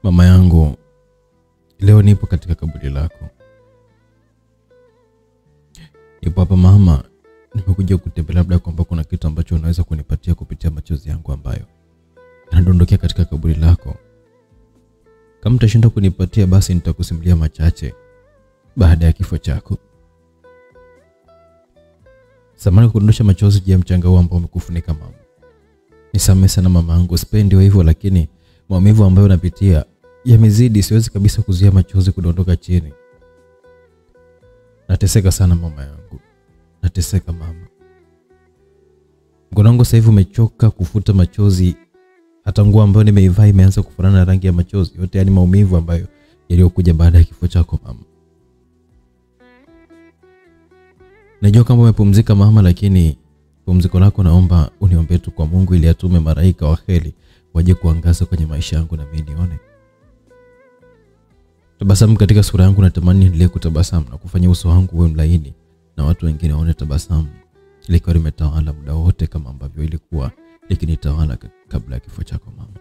Mama yangu, leo nipo katika kaburi lako. Nipo hapa mama, nimekuja kutembelea labda kwamba kuna kitu ambacho unaweza kunipatia kupitia machozi yangu ambayo yanadondokea katika kaburi lako. Kama utashinda kunipatia basi nitakusimulia machache baada ya kifo chako. Samahani kudondosha machozi juu ya mchanga huu ambao umekufunika mama. Nisamehe sana mama yangu, sipendi hivyo, lakini maumivu ambayo napitia yamezidi, siwezi kabisa kuzuia machozi kudondoka chini. Nateseka sana mama yangu. Nateseka mama. Ngono wangu sasa hivi umechoka kufuta machozi. Hata nguo ambayo nimeivaa imeanza kufanana na rangi ya machozi. Yote yani maumivu ambayo yaliyokuja baada ya kifo chako mama. Najua kama umepumzika mama, lakini pumziko lako naomba uniombee tu kwa Mungu ili atume malaika wa heri waje kuangaza kwenye maisha yangu na mimi nione. Tabasamu katika sura yangu, natamani niendelee kutabasamu na kufanya uso wangu uwe mlaini na watu wengine waone tabasamu likiwa limetawala muda wote kama ambavyo ilikuwa likinitawala kabla ya kifo chako mama.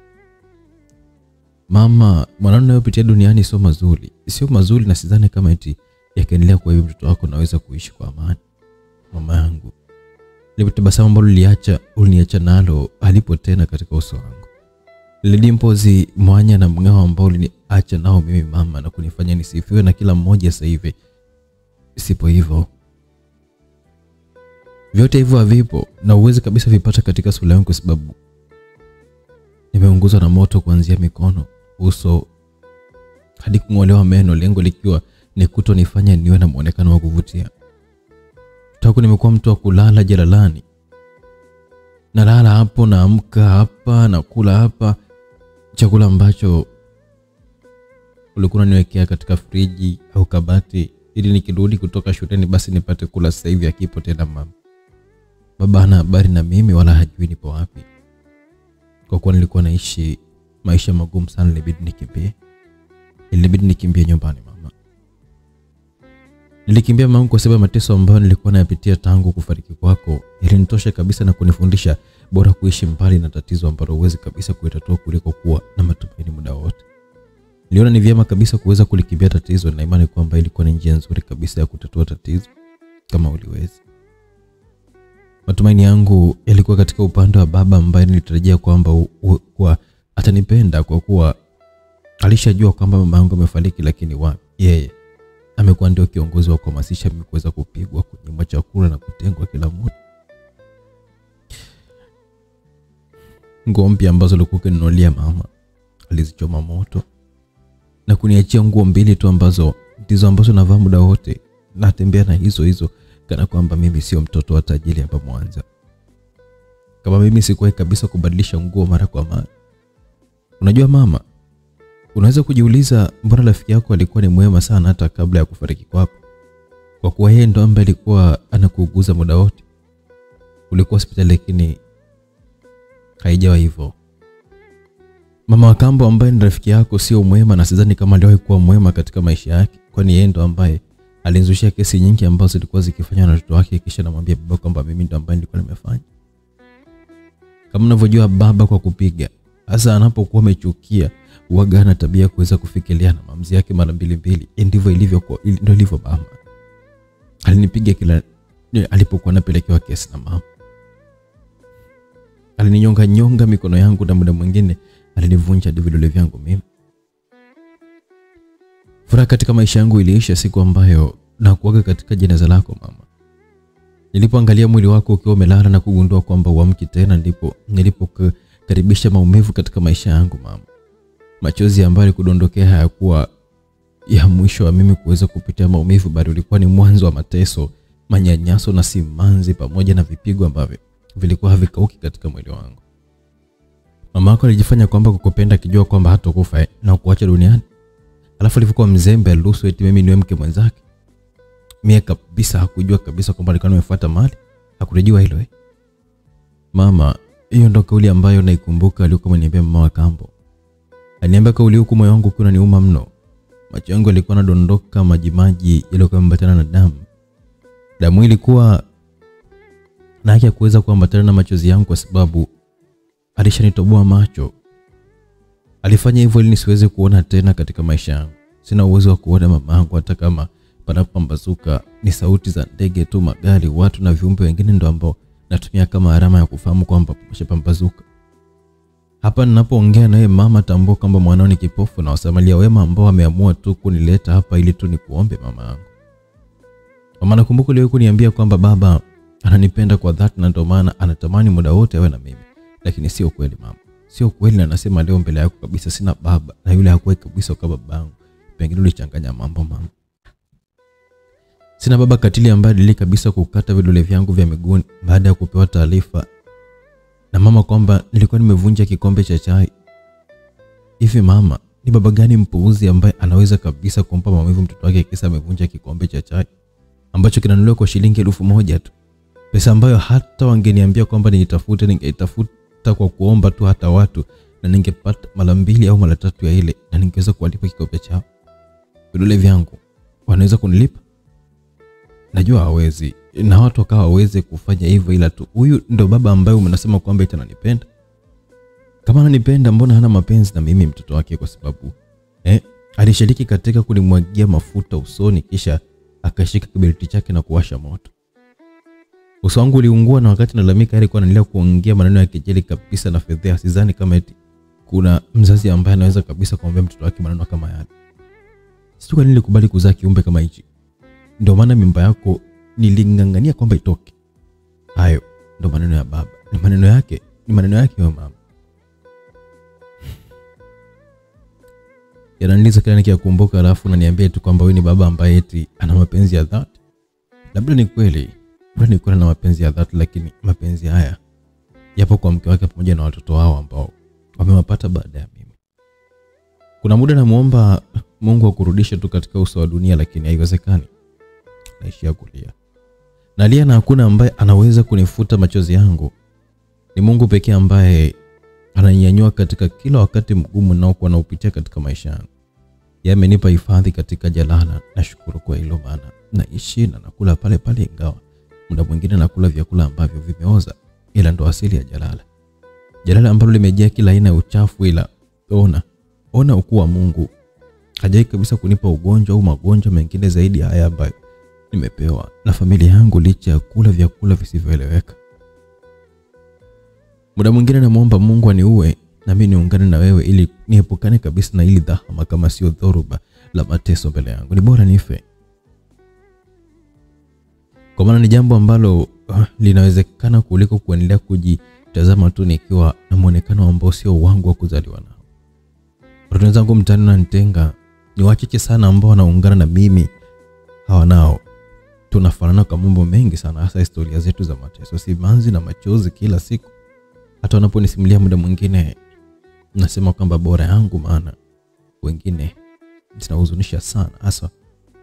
Mama, maneno unayopitia duniani sio mazuri. Sio mazuri na sidhani kama eti yakiendelea kwa hiyo mtoto wako naweza kuishi kwa amani. Mama yangu, ile tabasamu ambalo uliniacha nalo halipo tena katika uso wangu. Ile dimpozi mwanya na mng'ao ambao uliniacha nao mimi mama na kunifanya nisifiwe na kila mmoja sasa hivi sipo hivyo. Vyote hivyo havipo na uwezi kabisa vipata katika sura yangu kwa sababu nimeunguzwa na moto kuanzia mikono, uso hadi kung'olewa meno, lengo likiwa ni kutonifanya niwe na muonekano wa kuvutia. Tangu nimekuwa mtu wa kulala jalalani. Nalala hapo, naamka hapa, nakula hapa chakula ambacho ulikuwa unaniwekea katika friji au kabati ili nikirudi kutoka shuleni basi nipate kula. Sasa hivi akipo tena mama. Baba hana habari na mimi wala hajui nipo wapi. Kwa kuwa nilikuwa naishi maisha magumu sana, ilibidi nikimbie nyumbani mama. Nilikimbia mama kwa sababu mateso ambayo nilikuwa nayapitia tangu kufariki kwako ilinitosha kabisa na kunifundisha bora kuishi mbali na tatizo ambalo huwezi kabisa kulitatua kuliko kuwa na matumaini muda wote. Niliona ni vyema kabisa kuweza kulikimbia tatizo na imani kwamba ilikuwa ni njia nzuri kabisa ya kutatua tatizo kama uliweza. Matumaini yangu yalikuwa katika upande wa baba ambaye nilitarajia kwamba kwa atanipenda kwa kuwa alishajua kwamba mama yangu amefariki, lakini wapi, yeye amekuwa ndio kiongozi wa kuhamasisha mimi kuweza kupigwa, kunyimwa chakula na kutengwa kila muda. Nguo mpya ambazo alikuwa akininunulia mama alizichoma moto na kuniachia nguo mbili tu ambazo ndizo ambazo navaa muda wote. Natembea na hizo kana kwamba mimi sio mtoto wa tajiri hapa Mwanza. Kama mimi sikuwahi kabisa kubadilisha nguo mara kwa mara. Unajua mama, unaweza kujiuliza mbona rafiki yako alikuwa ni mwema sana hata kabla ya kufariki kwako. Kwa kuwa yeye ndo ambaye alikuwa anakuuguza muda wote. Ulikuwa hospitali lakini haijawa hivyo. Mama wa kambo ambaye ni rafiki yako sio mwema na sidhani kama aliwahi kuwa mwema katika maisha yake, kwani yeye ndo ambaye alinzushia kesi nyingi ambazo zilikuwa zikifanywa na watoto wake kisha namwambia baba kwamba mimi ndo ambaye nilikuwa nimefanya. Kama unavyojua baba kwa kupiga, hasa anapokuwa amechukia huaga na tabia kuweza kufikiria na maamuzi yake mara mbili. Ndivyo ilivyo mama. Alinipiga kila alipokuwa anapelekewa kesi na mama. Alininyonga mikono yangu na muda mwingine alinivunja vidole vyangu mimi. Furaha katika maisha yangu iliisha siku ambayo nakuaga katika jeneza lako mama. Nilipoangalia mwili wako ukiwa umelala na kugundua kwamba huamki tena, ndipo nilipokaribisha maumivu katika maisha yangu mama. Machozi ambayo kudondokea hayakuwa ya mwisho wa mimi kuweza kupitia maumivu, bali ulikuwa ni mwanzo wa mateso, manyanyaso na simanzi pamoja na vipigo ambavyo vilikuwa havikauki katika mwili wangu. Mama yako alijifanya kwamba kukupenda akijua kwamba hatakufa na kuacha duniani. Alafu alikuwa mzembe, alusu eti mimi niwe mke mwenzake. Mimi kabisa hakujua kabisa kwamba alikuwa amefuata mali. Hakurejea hilo Mama, hiyo ndo kauli ambayo naikumbuka alikuwa ameniambia mama wa kambo. Aliniambia kauli huko moyo wangu kuna niuma mno. Macho yangu yalikuwa yanadondoka majimaji yaliokuwa yambatana na damu. Damu ilikuwa na haki ya kuweza kuambatana na machozi yangu kwa sababu alishanitoboa macho. Alifanya hivyo ili nisiweze kuona tena katika maisha yangu. Sina uwezo wa kuona mama yangu hata kama panapambazuka ni sauti za ndege tu, magari, watu na viumbe wengine ndio ambao natumia kama alama ya kufahamu kwamba pambazuka. Hapa ninapoongea nawe mama, tambua kwamba mwanao ni kipofu na wasamalia wema ambao wameamua tu kunileta hapa ili tu nikuombe mama yangu. Mama, nakumbuka leo kuniambia kwamba baba ananipenda kwa dhati na ndio maana anatamani muda wote awe na mimi. Lakini sio kweli mama. Sio kweli, na nasema leo mbele yako kabisa, sina baba na yule hakuwa kabisa kama babangu. Pengine ulichanganya mambo mama. Sina baba katili ambaye alili kabisa kukata vidole vyangu vya miguu baada ya kupewa taarifa na mama kwamba nilikuwa nimevunja kikombe cha chai. Hivi mama, ni baba gani mpuuzi ambaye anaweza kabisa kumpa maumivu mtoto wake kisa amevunja kikombe cha chai ambacho kinanunuliwa kwa shilingi 1000 tu? Pesa ambayo hata wangeniambia kwamba nitafute, ningeitafuta kwa kuomba tu hata watu, na ningepata mara 2 au mara 3 ya ile, na ningeweza kuwalipa kikombe chao. Vidole vyangu wanaweza kunilipa? Najua hawezi, na watu wakawa hawezi kufanya hivyo, ila tu huyu ndo baba ambaye unasema kwamba ananipenda. Kama ananipenda, mbona hana mapenzi na mimi mtoto wake? Kwa sababu alishiriki katika kunimwagia mafuta usoni kisha akashika kiberiti chake na kuwasha moto. Uso wangu uliungua, na wakati nalalamika alikuwa analia kuongea maneno ya kejeli kabisa na fedheha. Sidhani kama eti kuna mzazi ambaye anaweza kabisa kumwambia mtoto wake maneno kama yale. Sijui kwa nini nilikubali kuzaa kiumbe kama hichi. Ndio maana mimba yako nilingangania kwamba itoke. Hayo ndio maneno ya baba. Ni maneno yake wewe mama. Yananiuliza kila nikikumbuka, alafu unaniambia tu kwamba wewe ni baba ambaye eti ana mapenzi ya dhati. Labda ni kweli. Labda ni kweli na mapenzi ya dhati, lakini mapenzi haya yapo kwa mke wake pamoja na watoto wao ambao wamewapata baada ya mimi. Kuna muda namuomba Mungu akurudishe tu katika uso wa dunia, lakini haiwezekani. Naishia kulia. Nalia na hakuna ambaye anaweza kunifuta machozi yangu. Ni Mungu pekee ambaye ananinyanyua katika kila wakati mgumu naokuwa naupitia katika maisha yangu. Yeye amenipa hifadhi katika jalala. Nashukuru kwa hilo, maana naishi na nakula pale pale, ingawa muda mwingine nakula vyakula ambavyo vimeoza, ila ndo asili ya jalala. Jalala ambalo limejaa kila aina ya uchafu, ila ona ukuu wa Mungu. Hajai kabisa kunipa ugonjwa au magonjwa mengine zaidi ya haya ambayo nimepewa na familia yangu licha ya kula vyakula visivyoeleweka. Muda mwingine namuomba Mungu aniue na mimi niungane na wewe ili niepukane kabisa na hili dhahama, kama sio dhoruba la mateso mbele yangu. Ni bora nife. Kwa maana ni jambo ambalo linawezekana kuliko kuendelea kujitazama tu nikiwa na muonekano ambao sio wangu wa kuzaliwa nao. Watu wenzangu mtaani wananitenga, ni wachache sana ambao wanaungana na mimi. Hawa nao tunafanana kwa mambo mengi sana, hasa historia zetu za mateso, simanzi na machozi kila siku. Hata wanaponisimulia muda mwingine nasema kwamba bora yangu, maana wengine zinahuzunisha sana hasa,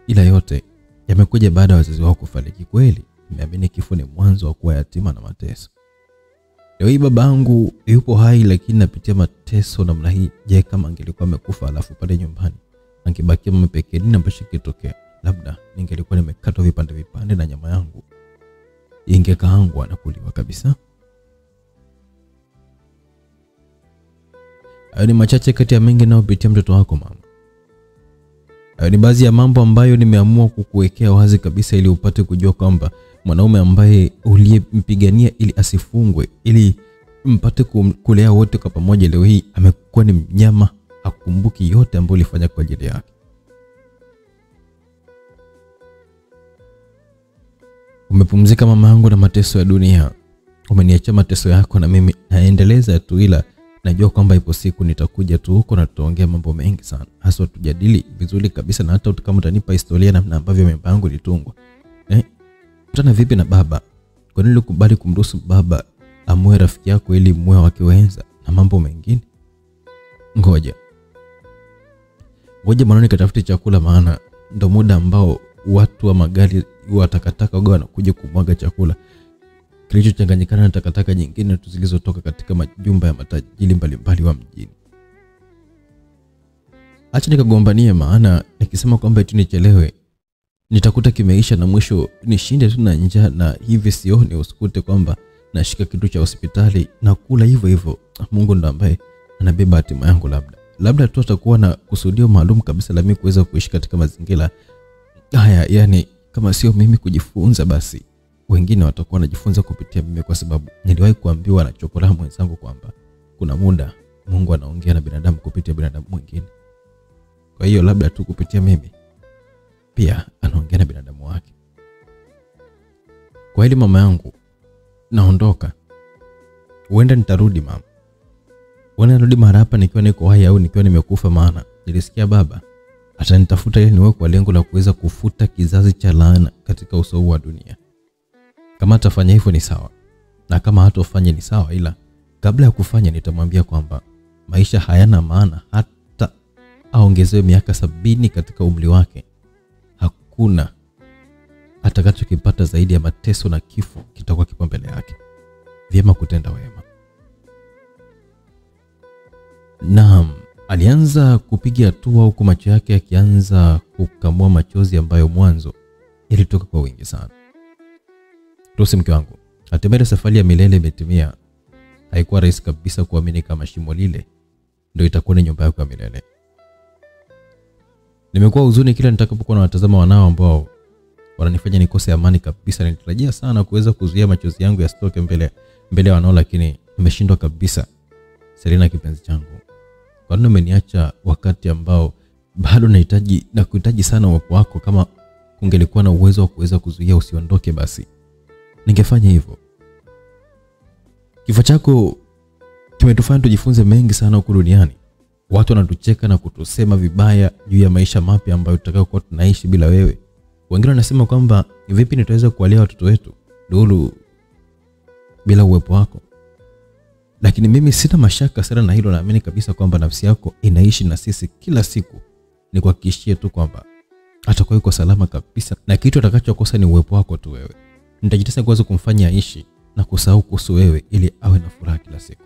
ila yote yamekuja baada ya wazazi wao kufariki. Kweli nimeamini kifo ni mwanzo wa kuwa yatima na mateso. Leo hii babangu yupo hai, lakini napitia mateso namna hii. Je, kama angelikuwa amekufa alafu pale nyumbani angebakia mama pekee, nini ambacho kingetokea? Labda ningelikuwa nimekatwa vipande na nyama yangu ingekaangwa na kuliwa kabisa. Hayo ni machache kati ya mengi nayopitia mtoto wako mama. Hayo ni baadhi ya mambo ambayo nimeamua kukuwekea wazi kabisa ili upate kujua kwamba mwanaume ambaye uliyempigania ili asifungwe, ili mpate kulea wote kwa pamoja, leo hii amekuwa ni mnyama, hakumbuki yote ambayo ulifanya kwa ajili yake. Umepumzika mama yangu na mateso ya dunia. Umeniacha mateso yako na mimi naendeleza tu, ila najua kwamba ipo siku nitakuja tu huko na tutaongea mambo mengi sana. Hasa tujadili vizuri kabisa, na hata kama utanipa historia namna ambavyo mimba yangu ilitungwa. Utana vipi na baba? Kwa nini ulikubali kumruhusu baba amue rafiki yako ili muwe wake wenza na mambo mengine? Ngoja maana nikatafute chakula, maana ndo muda ambao watu wa magari watakataka wao wanakuja kumwaga chakula kilichochanganyikana na takataka nyingine tu zilizotoka katika majumba ya matajiri mbalimbali wa mjini. Acha nikagombanie, maana nikisema kwamba eti nichelewe nitakuta kimeisha na mwisho nishinde tu na njaa, na hivi sioni usikute kwamba nashika kitu cha hospitali na kula hivyo hivyo. Mungu ndo ambaye anabeba hatima yangu. Labda labda tu atakuwa na kusudio maalum kabisa la mimi kuweza kuishi katika mazingira haya. Yani kama sio mimi kujifunza, basi wengine watakuwa wanajifunza kupitia mimi, kwa sababu niliwahi kuambiwa na chokola mwenzangu kwamba kuna muda Mungu anaongea na binadamu kupitia binadamu mwingine. Kwa hiyo labda tu kupitia mimi pia anaongea na binadamu wake. Kwa hili mama yangu, naondoka. Huenda nitarudi mama. Huenda narudi mara hapa nikiwa niko hai au nikiwa nimekufa, maana nilisikia baba atanitafuta ili niwe kwa lengo la kuweza kufuta kizazi cha laana katika uso wa dunia. Kama atafanya hivyo ni sawa, na kama hatofanya ni sawa, ila kabla ya kufanya nitamwambia kwamba maisha hayana maana hata aongezewe miaka 70 katika umri wake. Hakuna atakachokipata zaidi ya mateso na kifo kitakuwa kipo mbele yake. Vyema kutenda wema. Naam, alianza kupiga hatua huku macho yake yakianza kukamua machozi ambayo mwanzo yalitoka kwa wingi sana. Rosi, mke wangu, hatimaye safari ya milele imetimia. Haikuwa rahisi kabisa kuamini kama shimo lile ndio itakuwa ni nyumba yako ya milele. Nimekuwa huzuni kila nitakapokuwa na watazama wanao ambao wananifanya nikose amani kabisa. Nilitarajia sana kuweza kuzuia machozi yangu yasitoke mbele wanao, lakini nimeshindwa kabisa. Selina kipenzi changu, kwa nini umeniacha wakati ambao bado nakuhitaji sana uwepo wako? Kama kungelikuwa na uwezo wa kuweza kuzuia usiondoke, basi ningefanya hivyo. Kifo chako kimetufanya tujifunze mengi sana huku duniani. Watu wanatucheka na kutusema vibaya juu ya maisha mapya ambayo tutakayokuwa tunaishi bila wewe. Wengine wanasema kwamba vipi nitaweza kuwalea watoto wetu Lulu bila uwepo wako. Lakini mimi sina mashaka sana na hilo. Naamini kabisa kwamba nafsi yako inaishi na sisi kila siku. Ni kuhakikishia tu kwamba atakuwa yuko salama kabisa, na kitu atakachokosa ni uwepo wako tu wewe. Nitajitahidi kuweza kumfanya aishi na kusahau kuhusu wewe ili awe na furaha kila siku.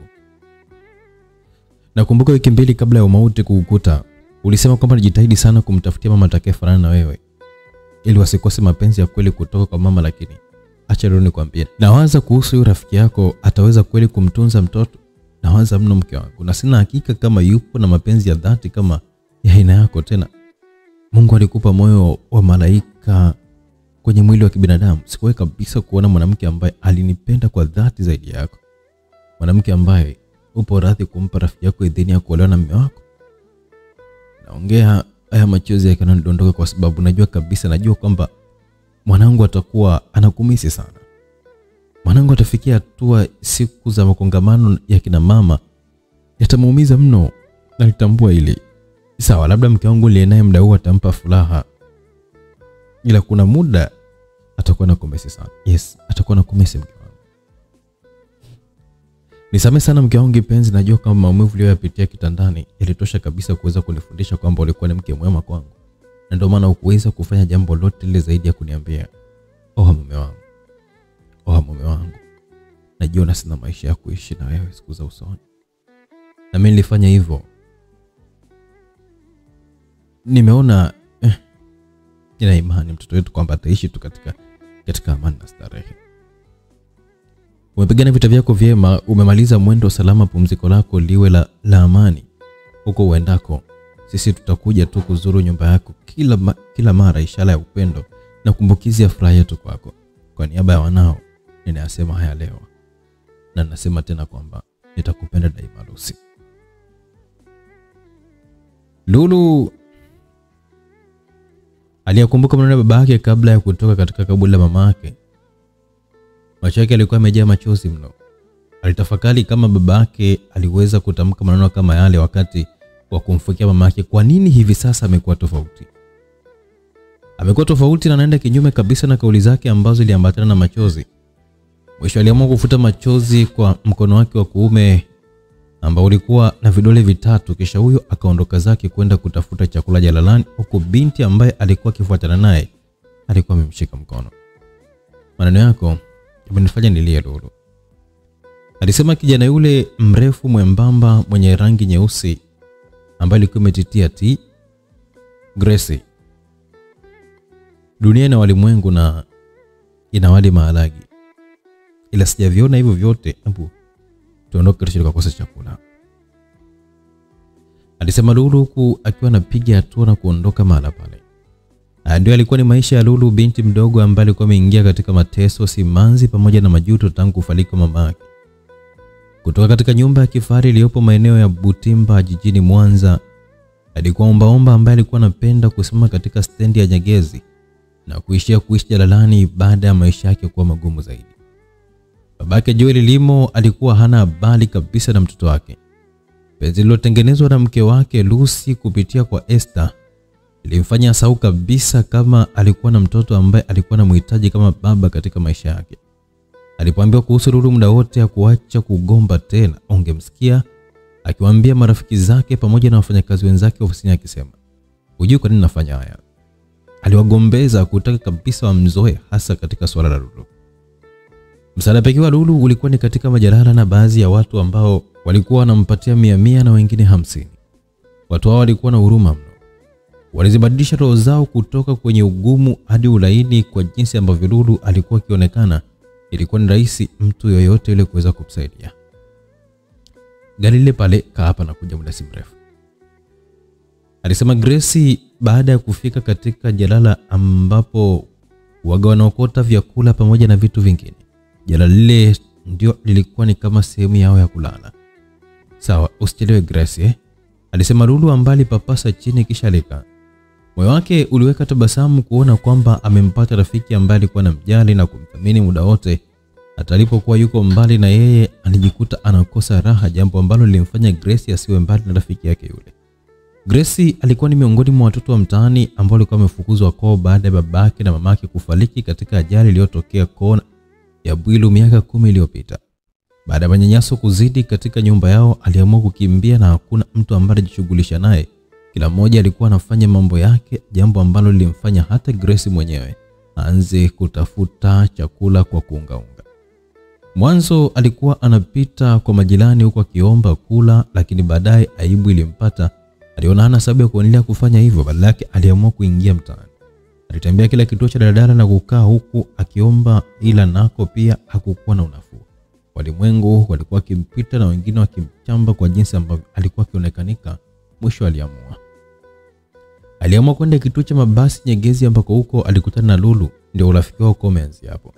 Nakumbuka wiki 2 kabla ya mauti kukukuta, ulisema kwamba nijitahidi sana kumtafutia mama atakayefanana na wewe ili wasikose mapenzi ya kweli kutoka kwa mama. Lakini acha leo nikwambie, nawaza kuhusu yule rafiki yako ataweza kweli kumtunza mtoto. Nawaza mno mke wangu, na sina hakika kama yupo na mapenzi ya dhati kama ya aina yako. Tena Mungu alikupa moyo wa malaika kwenye mwili wa kibinadamu. Sikuwahi kabisa kuona mwanamke ambaye alinipenda kwa dhati zaidi yako. Mwanamke ambaye upo radhi kumpa rafiki yako idhini ya kuolewa na mume wako. Naongea haya machozi yakanidondoka kwa sababu najua kwamba mwanangu atakuwa anakumisi sana. Mwanangu atafikia hatua siku za makongamano ya kina mama yatamuumiza mno, na nitambua hili. Sawa, labda mke wangu aliye naye muda huu atampa furaha, ila kuna muda atakuwa anakumisi sana. Yes, atakuwa anakumisi mke wangu. Nisamehe sana mke wangu kipenzi, najua kama maumivu uliyoyapitia kitandani yalitosha kabisa kuweza kunifundisha kwamba ulikuwa ni mke mwema kwangu. Na ndio maana ukuweza kufanya jambo lote lile zaidi ya kuniambia, mume wangu, najiona sina maisha ya kuishi na wewe siku za usoni. Na mimi nilifanya hivyo. Nimeona nina imani mtoto wetu kwamba ataishi tu katika amani na starehe. Umepigana vita vyako vyema, umemaliza mwendo salama. Pumziko lako liwe la amani huko uendako. Sisi tutakuja tu kuzuru nyumba yako kila mara, ishara ya upendo na kumbukizi ya furaha yetu kwako. Kwa niaba ya wanao ninasema haya leo, na ninasema tena kwamba nitakupenda daima Lucy. Lulu aliyakumbuka maneno ya baba yake kabla ya kutoka katika kaburi la mama yake. Macho yake yalikuwa yamejaa machozi mno. Alitafakari kama baba yake aliweza kutamka maneno kama yale wakati wa kumfukia mama yake. Kwa nini hivi sasa amekuwa tofauti? Amekuwa tofauti na anaenda kinyume kabisa na kauli zake ambazo ziliambatana na machozi. Mwisho aliamua kufuta machozi kwa mkono wake wa kuume ambao ulikuwa na vidole vitatu, kisha huyo akaondoka zake kwenda kutafuta chakula jalalani, huko binti ambaye alikuwa akifuatana naye alikuwa amemshika mkono. Maneno yako yamenifanya nilie Lulu, alisema kijana yule mrefu mwembamba mwenye rangi nyeusi ambaye alikuwa ametitia Gracie. Dunia na walimwengu na inawali maharagi, ila sijaviona hivyo vyote. Tuondoke kisha tukakosa chakula. alisema Lulu huku akiwa anapiga hatua na kuondoka mahala pale. Ndio alikuwa ni maisha ya Lulu, binti mdogo ambaye alikuwa ameingia katika mateso, simanzi pamoja na majuto tangu kufariki mama yake. Kutoka katika nyumba ya kifahari iliyopo maeneo ya Butimba jijini Mwanza, alikuwa ombaomba ambaye alikuwa anapenda kusimama katika stendi ya Nyegezi na kuishi jalalani baada ya maisha yake kuwa magumu zaidi. Babake Joel Limo alikuwa hana habari kabisa na mtoto wake. Penzi lilotengenezwa na mke wake Lucy kupitia kwa Esther ilimfanya asahau kabisa kama alikuwa na mtoto ambaye alikuwa anamhitaji kama baba katika maisha yake. Alipoambiwa kuhusu Lulu muda wote hakuacha kugomba tena. Ungemsikia akiwaambia marafiki zake pamoja na wafanyakazi wenzake ofisini akisema, "Hujui kwa nini nafanya haya?" Aliwagombeza kutaka kabisa wamzoe, hasa katika swala la Lulu. Msaada pekee wa Lulu ulikuwa ni katika majalala na baadhi ya watu ambao walikuwa wanampatia 100 na wengine 50. Watu hao walikuwa na huruma mno. Walizibadilisha roho zao kutoka kwenye ugumu hadi ulaini kwa jinsi ambavyo Lulu alikuwa akionekana. Ilikuwa ni rahisi mtu yoyote ile kuweza kumsaidia. Gari lile pale kaapa na kuja muda si mrefu, alisema Grace baada ya kufika katika jalala ambapo waga wanaokota vyakula pamoja na vitu vingine. Jalala lile ndio lilikuwa ni kama sehemu yao ya kulala. "Sawa, usichelewe Grace," alisema Lulu ambaye papasa chini kisha alika. Moyo wake uliweka tabasamu kuona kwamba amempata rafiki ambaye alikuwa anamjali na kumthamini muda wote. Hata alipokuwa yuko mbali na yeye alijikuta anakosa raha, jambo ambalo lilimfanya Grace asiwe mbali na rafiki yake yule. Grace alikuwa ni miongoni mwa watoto wa mtaani ambao walikuwa wamefukuzwa kwao baada ya babake na mamake kufariki katika ajali iliyotokea kona ya Bwilu miaka 10 iliyopita. Baada ya manyanyaso kuzidi katika nyumba yao, aliamua kukimbia na hakuna mtu ambaye alijishughulisha naye. Kila mmoja alikuwa anafanya mambo yake, jambo ambalo lilimfanya hata Grace mwenyewe aanze kutafuta chakula kwa kuungaunga. Mwanzo alikuwa anapita kwa majirani huko akiomba kula, lakini baadaye aibu ilimpata. Aliona hana sababu ya kuendelea kufanya hivyo, badala yake aliamua kuingia mtaani. Alitembea kila kituo cha daladala na kukaa huku akiomba, ila nako pia hakukuwa na unafuu. Walimwengu walikuwa wakimpita na wengine wakimchamba kwa jinsi ambavyo alikuwa akionekanika. Mwisho aliamua kwenda kituo cha mabasi Nyegezi ambako huko alikutana na Lulu. Ndio urafiki wao umeanzia hapo.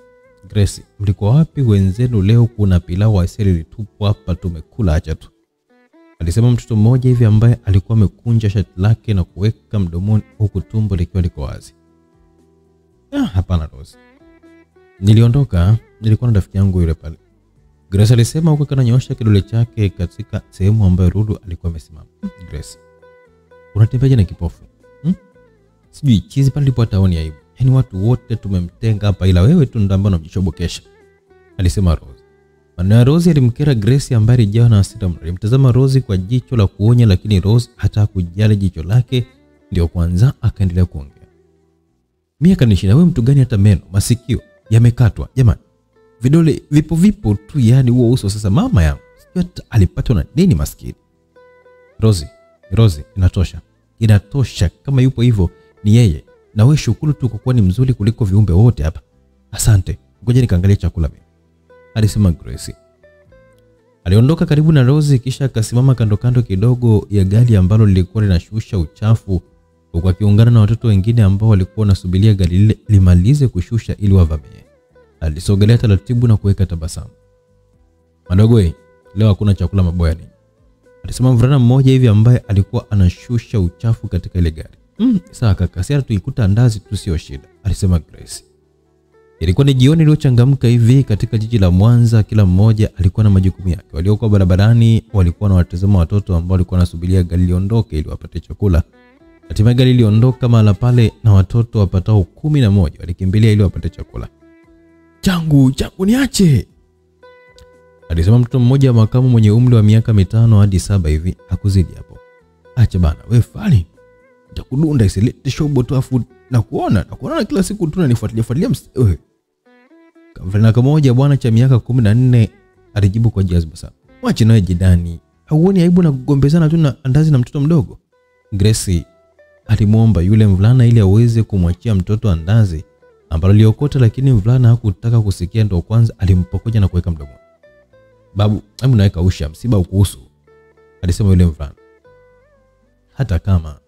"Grace, mlikuwa wapi wenzenu leo? Kuna pilau asili litupwa hapa, tumekula acha tu," alisema mtoto mmoja hivi ambaye alikuwa amekunja shati lake na kuweka mdomoni huku tumbo likiwa liko wazi. "Hapana Rose, niliondoka, nilikuwa na rafiki yangu yule pale," Grace alisema huku kananyosha kidole chake katika sehemu ambayo Lulu alikuwa amesimama. "Grace, unatembeaje na kipofu? Sijui chizi pale lipo taoni aibu. Yaani watu wote tumemtenga hapa ila wewe tu ndo ambaye unamjishobokesha," alisema Rose. Maneno ya Rose yalimkera Grace ambaye alijawa na hasira mno. Alimtazama Rose kwa jicho la kuonya, lakini Rose hata kujali jicho lake. Ndio kwanza akaendelea kuongea. "Mimi kanishinda, wewe mtu gani hata meno, masikio yamekatwa. Jamani, vidole vipo tu, yani huo uso sasa mama yangu. Sijui hata alipatwa na nini maskini." Rose, inatosha. Kama yupo hivyo ni yeye. Na wewe shukuru tu kwa kuwa ni mzuri kuliko viumbe wote hapa. Asante. Ngoja nikaangalie chakula mimi," alisema Grace. Aliondoka karibu na Rose kisha akasimama kando kidogo ya gari ambalo lilikuwa linashusha uchafu, huku akiungana na watoto wengine ambao walikuwa wanasubiria gari lile limalize kushusha ili wavamie. Alisogelea taratibu na kuweka tabasamu. "Madogo, leo hakuna chakula maboya nini?" alisema mvulana mmoja hivi ambaye alikuwa anashusha uchafu katika ile gari. "Sawa kaka, sasa tuikuta andazi tu sio shida," alisema Grace. Ilikuwa ni jioni iliyochangamka hivi katika jiji la Mwanza. Kila mmoja alikuwa na majukumu yake. Waliokuwa barabarani walikuwa na watazama watoto ambao walikuwa wanasubiria gari liondoke ili wapate chakula. Hatimaye gari liondoka mahala pale na watoto wapatao 11 walikimbilia ili wapate chakula. Changu niache," alisema mtoto mmoja wa makamu mwenye umri wa miaka 5 hadi 7 hivi, hakuzidi hapo. "Acha bana, wewe fali. Nitakudunda isilete shobo tu afu na kuona kila siku tu unanifuatilia wewe." Kavulana kimoja bwana cha miaka 14 alijibu kwa jazba sana. "Wacha nawe jidani. Hauoni aibu na kugombezana tu na andazi na mtoto mdogo?" Grace alimuomba yule mvulana ili aweze kumwachia mtoto andazi ambalo liokota, lakini mvulana hakutaka kusikia. Ndio kwanza alimpokonya na kuweka mdomoni. "Babu, hebu naweka usha, msiba ukuhusu," alisema yule mvulana. hata kama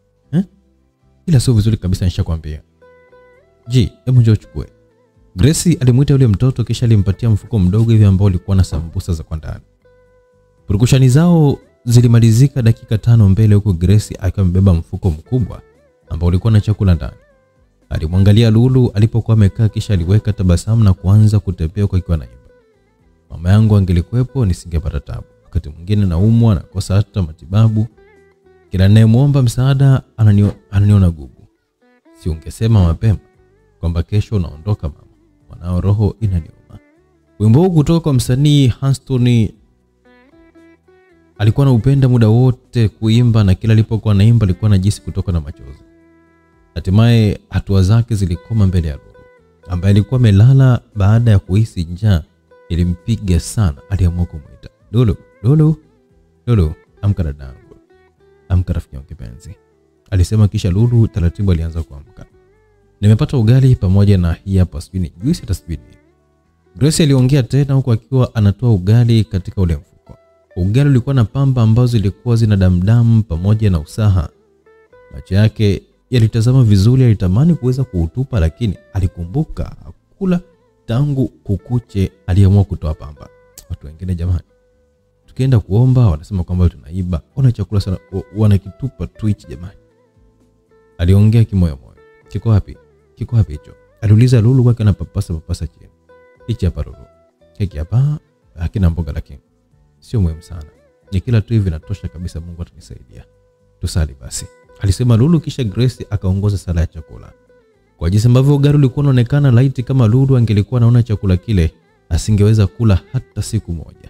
ila sio vizuri kabisa, nishakwambia. Hebu njoo chukue. Grace alimuita yule mtoto kisha alimpatia mfuko mdogo hivi ambao ulikuwa na sambusa za kwa ndani. Purukushani zao zilimalizika dakika 5 mbele, huko Grace akiwa amebeba mfuko mkubwa ambao ulikuwa na chakula ndani. Alimwangalia Lulu alipokuwa amekaa kisha aliweka tabasamu na kuanza kutembea kwa akiwa naimba. Mama yangu angelikuwepo nisingepata tabu. Wakati mwingine naumwa na kosa hata matibabu. Kila ninayemuomba msaada ananiona gugu. Si ungesema mapema kwamba kesho unaondoka mama. Mwanao roho inaniuma. Wimbo huu kutoka kwa msanii Hanston alikuwa anaupenda muda wote kuimba, na kila alipokuwa anaimba alikuwa anajisi kutoka na machozi. Hatimaye hatua zake zilikoma mbele ya Lulu ambaye alikuwa amelala baada ya kuhisi njaa ilimpiga sana. Aliamua kumuita Lulu, amka dadangu, amka rafiki yangu kipenzi, alisema. Kisha Lulu taratibu alianza kuamka. Nimepata ugali pamoja na hii hapa sijui juice hata sijui. Grace aliongea tena huku akiwa anatoa ugali katika ule mfuko. Ugali ulikuwa na pamba ambazo zilikuwa zina damdamu pamoja na usaha. Macho yake yalitazama vizuri, alitamani kuweza kuutupa lakini alikumbuka kula tangu kukuche. Aliamua kutoa pamba. Watu wengine jamani, tukienda kuomba wanasema kwamba tunaiba, ona chakula sana wanakitupa Twitch jamani. Aliongea kimoyo moyo. Kiko wapi hicho? Aliuliza Lulu kwa kana papasa chini. Hichi hapa Lulu. Hiki hapa hakina mboga lakini sio muhimu sana. Ni kila tu hivi natosha kabisa, Mungu atanisaidia. Tusali basi, alisema Lulu. Kisha Grace akaongoza sala ya chakula. Kwa jinsi ambavyo ugali ulikuwa unaonekana laiti, kama Lulu angelikuwa anaona chakula kile asingeweza kula hata siku moja.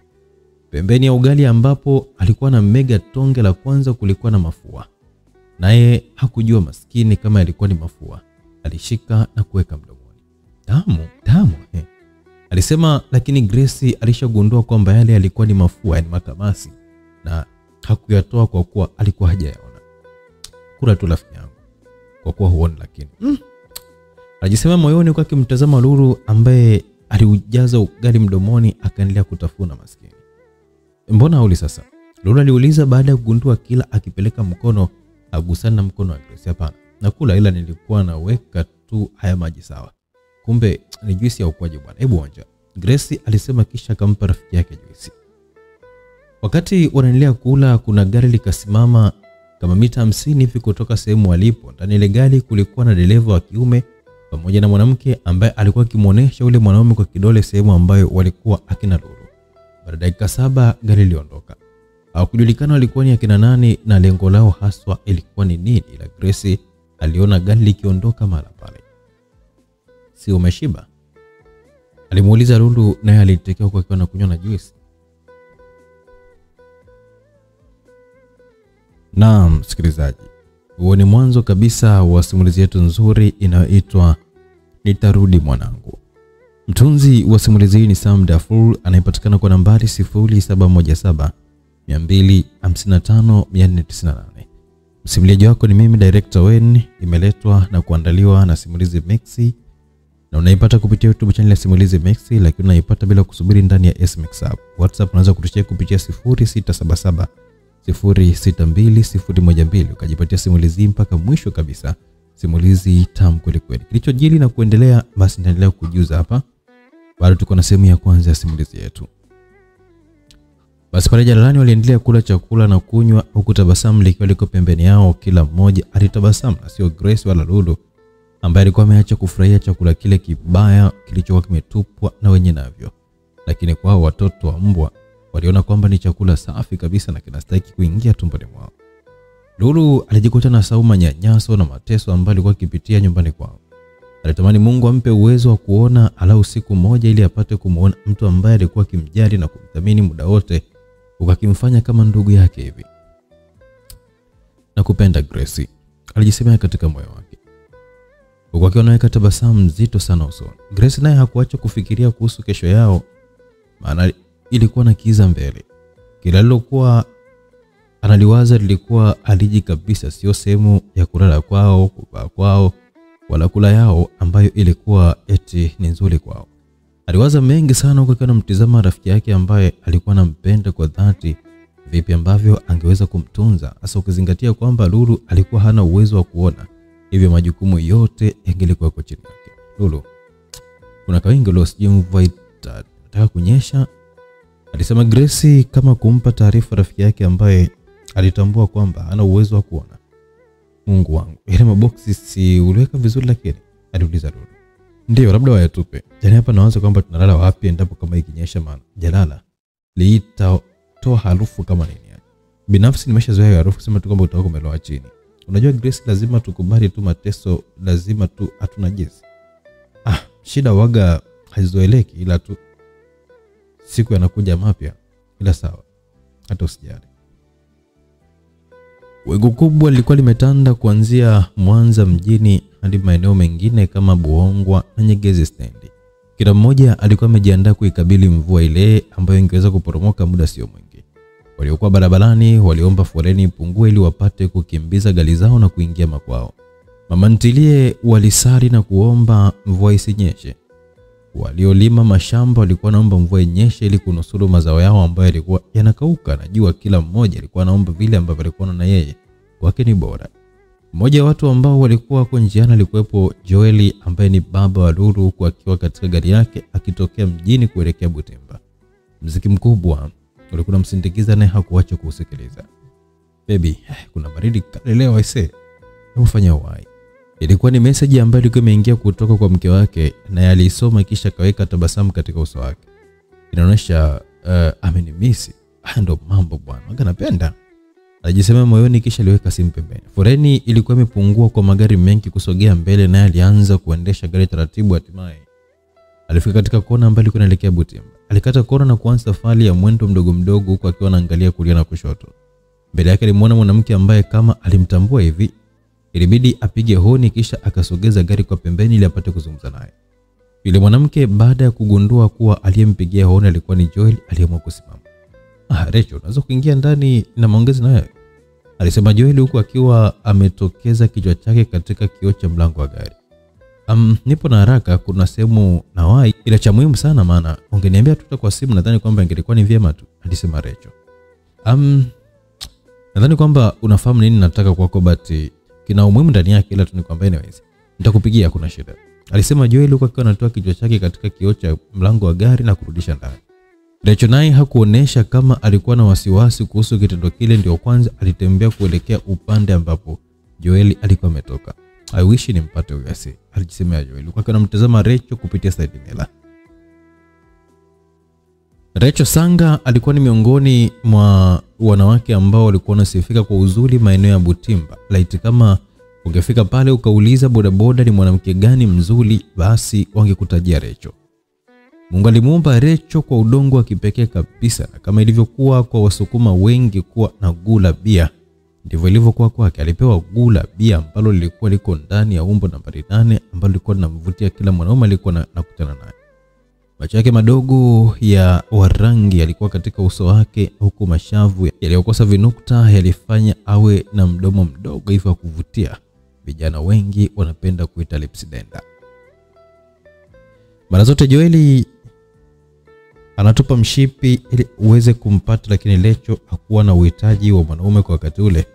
Pembeni ya ugali ambapo alikuwa na mega tonge la kwanza kulikuwa na mafua. Naye hakujua maskini kama yalikuwa ni mafua. Alishika na kuweka mdomoni. Tamu alisema, lakini Grace alishagundua kwamba yale yalikuwa ni mafua, yani makamasi, na hakuyatoa kwa kuwa alikuwa hajayaona. Kula tu rafiki yangu, kwa kuwa huoni lakini. Alijisema moyoni kwa akimtazama Lulu ambaye aliujaza ugali mdomoni akaendelea kutafuna maskini. Mbona hauli sasa? Lulu aliuliza baada ya kugundua kila akipeleka mkono agusana na mkono wa Grace. Hapana, nakula ila nilikuwa naweka tu haya maji sawa. Kumbe ni juisi ya ukwaji bwana. Hebu onja. Grace alisema kisha akampa rafiki yake juisi. Wakati wanaendelea kula, kuna gari likasimama kama mita 50 hivi kutoka sehemu walipo. Ndani ile gari kulikuwa na dereva wa kiume pamoja na mwanamke ambaye alikuwa akimuonesha yule mwanaume kwa kidole sehemu ambayo walikuwa akina Lulu. Baada ya dakika 7 gari liondoka. Hawakujulikana walikuwa ni akina nani na lengo lao haswa ilikuwa ni nini, ila Grace aliona gari likiondoka mara pale. Si umeshiba? Alimuuliza Lulu, naye alitekea kwa akiwa anakunywa na juice. Naam msikilizaji, huo ni mwanzo kabisa wa simulizi yetu nzuri inayoitwa Nitarudi Mwanangu. Mtunzi wa simulizi hii ni Sam Dafur, anayepatikana kwa nambari 0717 255 498. Msimuliaji wako ni mimi Director Wen. Imeletwa na kuandaliwa na Simulizi Mixi na unaipata kupitia YouTube channel ya Simulizi Mixi, lakini unaipata bila kusubiri ndani ya SMX app. WhatsApp unaweza kutucheki kupitia 0677 062 012 ukajipatia simulizi mpaka mwisho kabisa. Simulizi tamu kweli kweli. Kilichojili na kuendelea basi nitaendelea kujuza hapa. Bado tuko na sehemu ya kwanza ya simulizi yetu. Basi pale jalalani waliendelea kula chakula na kunywa, huku tabasamu likiwa liko pembeni yao. Kila mmoja alitabasamu, na sio Grace wala Lulu ambaye alikuwa ameacha kufurahia chakula kile kibaya kilichokuwa kimetupwa na wenye navyo. Lakini kwa watoto wa mbwa waliona kwamba ni chakula safi kabisa na kinastahili kuingia tumboni mwao. Lulu alijikuta na sauma nyanyaso na mateso ambayo alikuwa akipitia nyumbani kwao. Alitamani Mungu ampe uwezo wa kuona alau siku moja ili apate kumuona mtu ambaye alikuwa kimjali na kumthamini muda wote, ukakimfanya kama ndugu yake hivi. Nakupenda Grace, alijisemea katika moyo wake. Huku akiwa anaweka tabasamu nzito sana usoni. Grace naye hakuacha kufikiria kuhusu kesho yao, maana ilikuwa na kiza mbele. Kila lilokuwa analiwaza lilikuwa aliji kabisa, sio sehemu ya kulala kwao, kuvaa kwao, wala kula yao ambayo ilikuwa eti ni nzuri kwao. Aliwaza mengi sana huko akiwa anamtazama rafiki yake ambaye alikuwa anampenda kwa dhati, vipi ambavyo angeweza kumtunza, hasa ukizingatia kwamba Lulu alikuwa hana uwezo wa kuona, hivyo majukumu yote yangelikuwa kwa chini yake. Lulu, kuna kawingi leo, sijui mvua itataka kunyesha, alisema Grace kama kumpa taarifa rafiki yake ambaye alitambua kwamba hana uwezo wa kuona. Mungu wangu, ile maboksi si uliweka vizuri lakini? Aliuliza Lulu. Ndio, labda wayatupe. Yaani hapa naanza kwamba tunalala wapi endapo kama ikinyesha, maana jalala liitatoa harufu kama nini yani. Binafsi nimeshazoea harufu, sema tu kwamba utakuwa umeloa chini. Unajua Grace, lazima tukubali tu mateso, lazima tu hatuna jinsi. Shida waga haizoeleki, ila tu siku yanakuja mapya, ila sawa, hata usijali. Wingu kubwa lilikuwa limetanda kuanzia Mwanza mjini hadi maeneo mengine kama Buongwa na Nyegezi stendi. Kila mmoja alikuwa amejiandaa kuikabili mvua ile ambayo ingeweza kuporomoka muda sio mwingi. Waliokuwa barabarani waliomba foleni ipungue ili wapate kukimbiza gari zao na kuingia makwao. Mama ntilie walisali na kuomba mvua isinyeshe. Waliolima mashamba walikuwa naomba mvua inyeshe ili kunusuru mazao yao ambayo yalikuwa yanakauka, na jua kila mmoja alikuwa naomba vile ambavyo alikuwa na yeye kwake ni bora. Mmoja wa watu ambao walikuwa kwa njiani alikuwepo Joeli ambaye ni baba wa Lulu, huku akiwa katika gari yake akitokea mjini kuelekea Butimba. Muziki mkubwa ulikuwa unamsindikiza naye hakuacha kuusikiliza. Baby, kuna baridi kali leo aisee. Ufanya wai. Ilikuwa ni message ambayo ilikuwa imeingia kutoka kwa mke wake, na alisoma kisha kaweka tabasamu katika uso wake. Inaonyesha amenimisi. Ndo mambo bwana, waga napenda. Alijisema moyoni kisha aliweka simu pembeni. Foreni ilikuwa imepungua kwa magari mengi kusogea mbele, na alianza kuendesha gari taratibu. Hatimaye alifika katika kona ambayo ilikuwa inaelekea Butimba. Alikata kona na kuanza safari ya mwendo mdogo mdogo, huku akiwa anaangalia kulia na kushoto. Mbele yake alimuona mwanamke ambaye kama alimtambua hivi. Ilibidi apige honi kisha akasogeza gari kwa pembeni ili apate kuzungumza naye. Yule mwanamke baada ya kugundua kuwa aliyempigia honi alikuwa ni Joel, aliamua kusimama. Rachel, unaweza kuingia ndani na maongezi na wewe? Alisema Joel huku akiwa ametokeza kichwa chake katika kioo cha mlango wa gari. Nipo na haraka, kuna sehemu nawai, ila cha muhimu sana, maana ungeniambia tuta kwa simu nadhani kwamba ingekuwa ni vyema tu, alisema Rachel. Nadhani kwamba unafahamu nini nataka kwako, but kina umuhimu ndani yake, ila tu ni kwamba anyways nitakupigia, kuna shida, alisema Joel huku akiwa anatoa kichwa chake katika kioo cha mlango wa gari na kurudisha ndani. Rachel naye hakuonesha kama alikuwa na wasiwasi kuhusu kitendo kile, ndio kwanza alitembea kuelekea upande ambapo Joel alikuwa ametoka. I wish nimpate huyo asi, alijisemea Joel huku akiwa anamtazama Rachel kupitia side mirror. Rachel Sanga alikuwa ni miongoni mwa wanawake ambao walikuwa wanasifika kwa uzuri maeneo ya Butimba. Laiti kama ungefika pale ukauliza bodaboda ni mwanamke gani mzuri, basi wangekutajia Rachel. Mungu alimuumba Rachel kwa udongo wa kipekee kabisa, na kama ilivyokuwa kwa Wasukuma wengi kuwa na gula bia, ndivyo ilivyokuwa kwake. Alipewa gula bia ambalo lilikuwa liko ndani ya umbo nambari 8 ambalo lilikuwa linamvutia kila mwanaume alikuwa nakutana naye. Macho yake madogo ya warangi yalikuwa katika uso wake, huku mashavu yaliyokosa vinukta yalifanya awe na mdomo mdogo hivyo kuvutia. Vijana wengi wanapenda kuita lips denda. Mara zote Joeli anatupa mshipi ili uweze kumpata, lakini Rachel hakuwa na uhitaji wa mwanaume kwa wakati ule.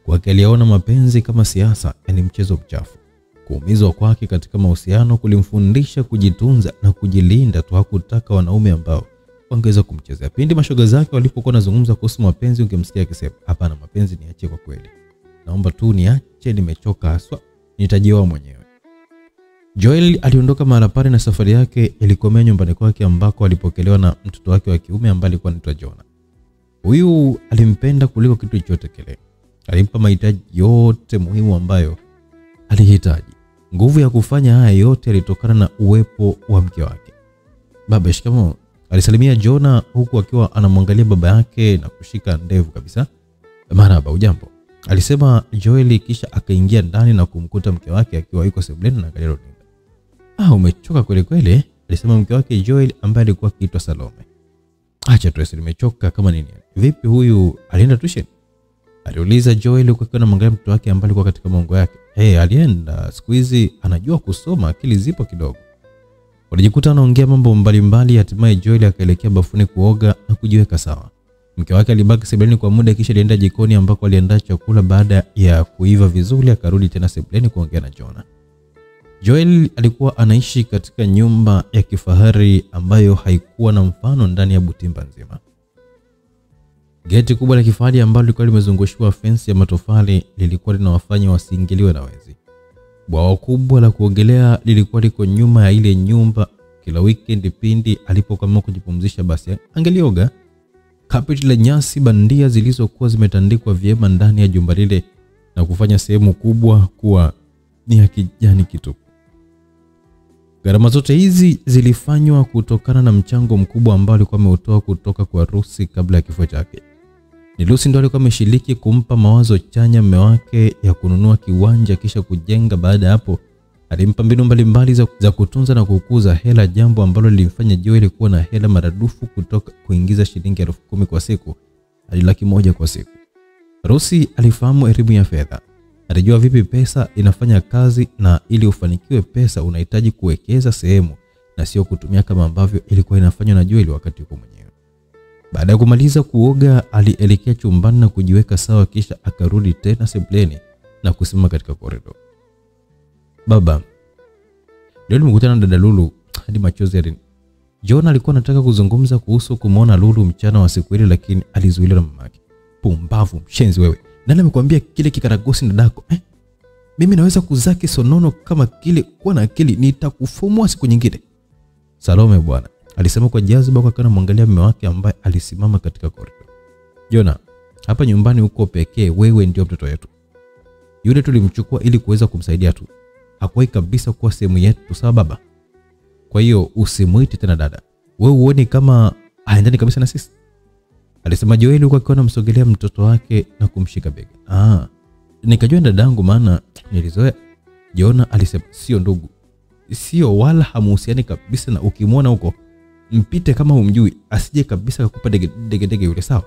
Kwake aliona mapenzi kama siasa, yani mchezo mchafu. Kuumizwa kwake katika mahusiano kulimfundisha kujitunza na kujilinda tu. Hakutaka wanaume ambao wangeweza kumchezea. Pindi mashoga zake walipokuwa nazungumza kuhusu mapenzi, ungemsikia akisema, "Hapana, mapenzi niachie kwa kweli. Naomba tu niache, nimechoka haswa. Nitajioa mwenyewe." Joel aliondoka mara pale na safari yake ilikomea nyumbani kwake ambako alipokelewa na mtoto wake wa kiume ambaye alikuwa anaitwa Jonah. Huyu alimpenda kuliko kitu chochote kile. Alimpa mahitaji yote muhimu ambayo alihitaji. Nguvu ya kufanya haya yote ilitokana na uwepo wa mke wake. "Baba, shikamoo," alisalimia Jonah huku akiwa anamwangalia baba yake na kushika ndevu kabisa. "Marhaba, ujambo," alisema Joel kisha akaingia ndani na kumkuta mke wake akiwa yuko sebuleni na angalia runinga. Umechoka kweli kweli," alisema mke wake Joel ambaye alikuwa akiitwa Salome. "Acha tu, nimechoka kama nini. Vipi huyu alienda tuition?" aliuliza Joel huku akiwa anamwangalia mtoto wake ambaye alikuwa katika maungo yake. Alienda, siku hizi anajua kusoma, akili zipo kidogo." Walijikuta wanaongea mambo mbalimbali. Hatimaye Joel akaelekea bafuni kuoga na kujiweka sawa. Mke wake alibaki sebuleni kwa muda kisha alienda jikoni ambako aliandaa chakula. Baada ya kuiva vizuri akarudi tena sebuleni kuongea na Jonah. Joel alikuwa anaishi katika nyumba ya kifahari ambayo haikuwa na mfano ndani ya Butimba nzima. Geti kubwa la kifahari ambalo lilikuwa limezungushiwa fence ya matofali lilikuwa linawafanya wasiingiliwe na wezi. Bwawa kubwa la kuogelea lilikuwa liko nyuma ya ile nyumba. Kila weekend pindi alipokamua kujipumzisha basi angelioga. Kapeti la nyasi bandia zilizokuwa zimetandikwa vyema ndani ya jumba lile na kufanya sehemu kubwa kuwa ni ya kijani kitupu. Gharama zote hizi zilifanywa kutokana na mchango mkubwa ambao alikuwa ameutoa kutoka kwa Lucy kabla ya kifo chake. Ni Lucy ndo alikuwa ameshiriki kumpa mawazo chanya mume wake ya kununua kiwanja kisha kujenga. Baada hapo alimpa mbinu mbalimbali za kutunza na kukuza hela, jambo ambalo lilimfanya Joel kuwa na hela maradufu kutoka kuingiza shilingi 10,000 kwa siku hadi 100,000 kwa siku. Lucy alifahamu elimu ya fedha. Alijua vipi pesa inafanya kazi, na ili ufanikiwe pesa unahitaji kuwekeza sehemu na sio kutumia kama ambavyo ilikuwa inafanywa na Joel wakati yuko mwenyewe. Baada ya kumaliza kuoga alielekea chumbani na kujiweka sawa kisha akarudi tena sebuleni na kusimama katika korido. Baba, leo nimekutana na dada Lulu hadi machozi yalini. Jonah alikuwa anataka kuzungumza kuhusu kumuona Lulu mchana wa siku ile, lakini alizuiliwa na mamake. Pumbavu, mshenzi wewe. Nani amekwambia kile kikaragosi ndadako? Mimi naweza kuzaki sonono kama kile, kuwa na akili nitakufumua siku nyingine. Salome bwana, alisema kwa jazba kwa kana mwangalia mume wake ambaye alisimama katika korido. Jonah, hapa nyumbani uko pekee, wewe ndio mtoto wetu. Yule tulimchukua ili kuweza kumsaidia tu. Hakuwahi kabisa kuwa sehemu yetu, sawa baba? Kwa hiyo usimuite tena dada. Wewe uone kama haendani kabisa na sisi. Alisema Joel huko akiwa anamsogelea mtoto wake na kumshika bega. Nikajua dadangu maana nilizoea. Jonah alisema sio ndugu. Sio wala hamuhusiani kabisa, na ukimwona huko mpite kama humjui, asije kabisa kukupa dege yule, sawa?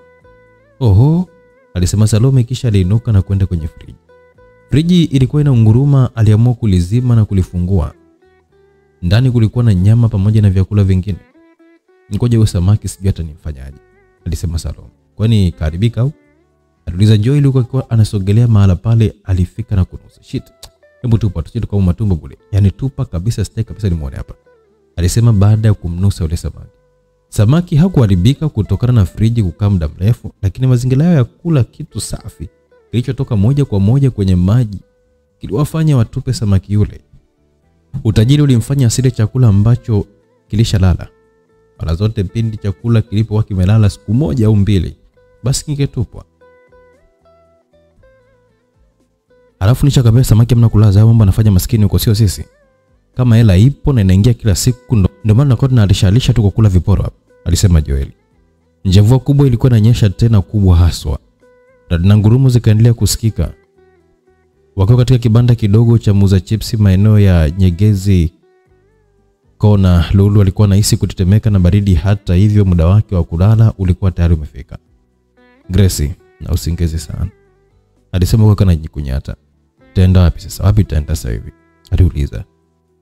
Oho, alisema Salome kisha aliinuka na kwenda kwenye friji. Friji ilikuwa ina unguruma, aliamua kulizima na kulifungua. Ndani kulikuwa na nyama pamoja na vyakula vingine. Ngoja huyo samaki sijui atanimfanyaje, alisema Salome. Kwani karibika au? Aliuliza Joel huko akiwa anasogelea mahala pale. Alifika na kunusa. Shit. Hebu tupa tusitu kama matumbo bure. Yaani tupa kabisa, stake kabisa nimuone hapa, alisema baada ya kumnusa yule samaki. Samaki hakuharibika kutokana na friji kukaa muda mrefu, lakini mazingira yao ya kula kitu safi kilichotoka moja kwa moja kwenye maji kiliwafanya watupe samaki yule. Utajiri ulimfanya asile chakula ambacho kilishalala. Mara zote pindi chakula kilipokuwa kimelala siku moja au mbili, basi kingetupwa. Alafu nishakwambia samaki mna kulaza, mambo anafanya maskini huko, sio sisi. Kama hela ipo na inaingia kila siku, ndio maana nakuwa tunalishalisha tu kukula viporo hapa, alisema Joel. Mvua kubwa ilikuwa inanyesha, tena kubwa haswa. Na ngurumo zikaendelea kusikika. Wakiwa katika kibanda kidogo cha muuza chipsi maeneo ya Nyegezi Kona, Lulu alikuwa anahisi kutetemeka na baridi. Hata hivyo muda wake wa kulala ulikuwa tayari umefika. Gracie, na usingeze sana, alisema kwa kana jikunyata. Tenda wapi sasa? Wapi tenda sasa hivi? Aliuliza.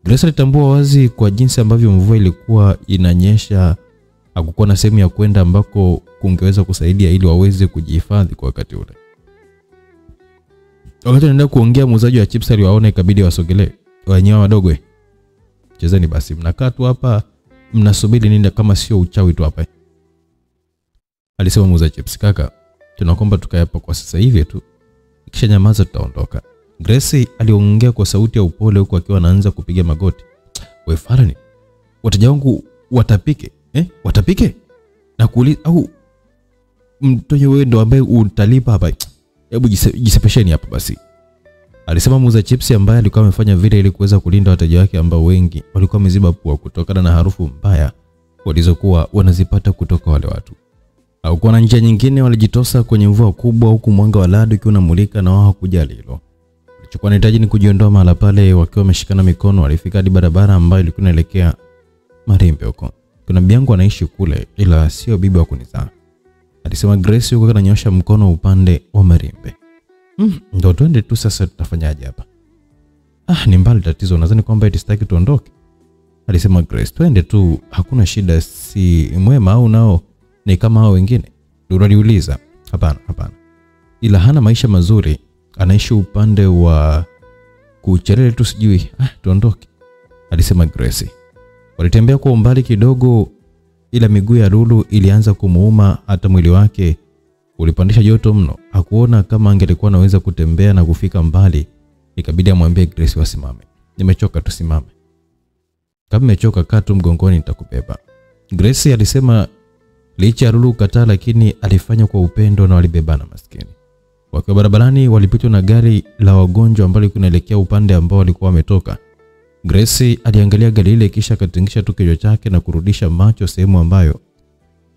Gracie alitambua wazi kwa jinsi ambavyo mvua ilikuwa inanyesha hakukuwa na sehemu ya kwenda ambako kungeweza kusaidia ili waweze kujihifadhi kwa wakati ule. Wakati anaendelea kuongea, muuzaji wa chips aliwaona ikabidi wasogelee. Wenyewe wadogo, chezeni basi, mnakaa tu hapa mnasubiri nini kama sio uchawi tu hapa? Alisema muuzaji chips. Kaka, tunakomba tukae hapa kwa sasa hivi tu, kisha nyamaza tutaondoka. Gracie aliongea kwa sauti ya upole huku akiwa anaanza kupiga magoti. Wewe Farani, wateja wangu watapike? Watapike? Na kuuliza au mtoyo wewe ndo ambaye utalipa hapa? Hebu jisepesheni hapa basi, alisema muuza chips ambaye alikuwa amefanya vile ili kuweza kulinda wateja wake ambao wengi walikuwa wameziba pua kutokana na harufu mbaya walizokuwa wanazipata kutoka wale watu. Au kwa njia nyingine walijitosa kwenye mvua kubwa huku mwanga wa lado ukiwa unamulika, na wao hakujali hilo. Walichokuwa wanahitaji ni kujiondoa mahala pale. Wakiwa wameshikana mikono walifika hadi barabara ambayo ilikuwa inaelekea Marimbe huko. Kuna biangu anaishi kule, ila sio bibi wa kunizaa, alisema Gracie huko ananyosha mkono upande wa Marimbe. Ndio twende tu sasa, tutafanyaje hapa? Ni mbali tatizo, nadhani kwamba eti sitaki tuondoke, alisema Gracie. Twende tu, hakuna shida, si mwema au nao ni kama hao wengine. Lulu aliuliza. Hapana. Ila hana maisha mazuri, anaishi upande wa Kucherere tu sijui. Tuondoke, alisema Grace. Walitembea kwa umbali kidogo, ila miguu ya Lulu ilianza kumuuma, hata mwili wake ulipandisha joto mno. Hakuona kama angelikuwa anaweza kutembea na kufika mbali. Ikabidi amwambie Grace wasimame. Nimechoka, tusimame. Kama umechoka kaa tu mgongoni nitakubeba. Grace alisema licha ya Lulu kukataa, lakini alifanya kwa upendo na walibebana maskini. Wakiwa barabarani walipitwa na gari la wagonjwa ambalo linaelekea upande ambao walikuwa wametoka. Grace aliangalia gari ile kisha akatingisha tu kichwa chake na kurudisha macho sehemu ambayo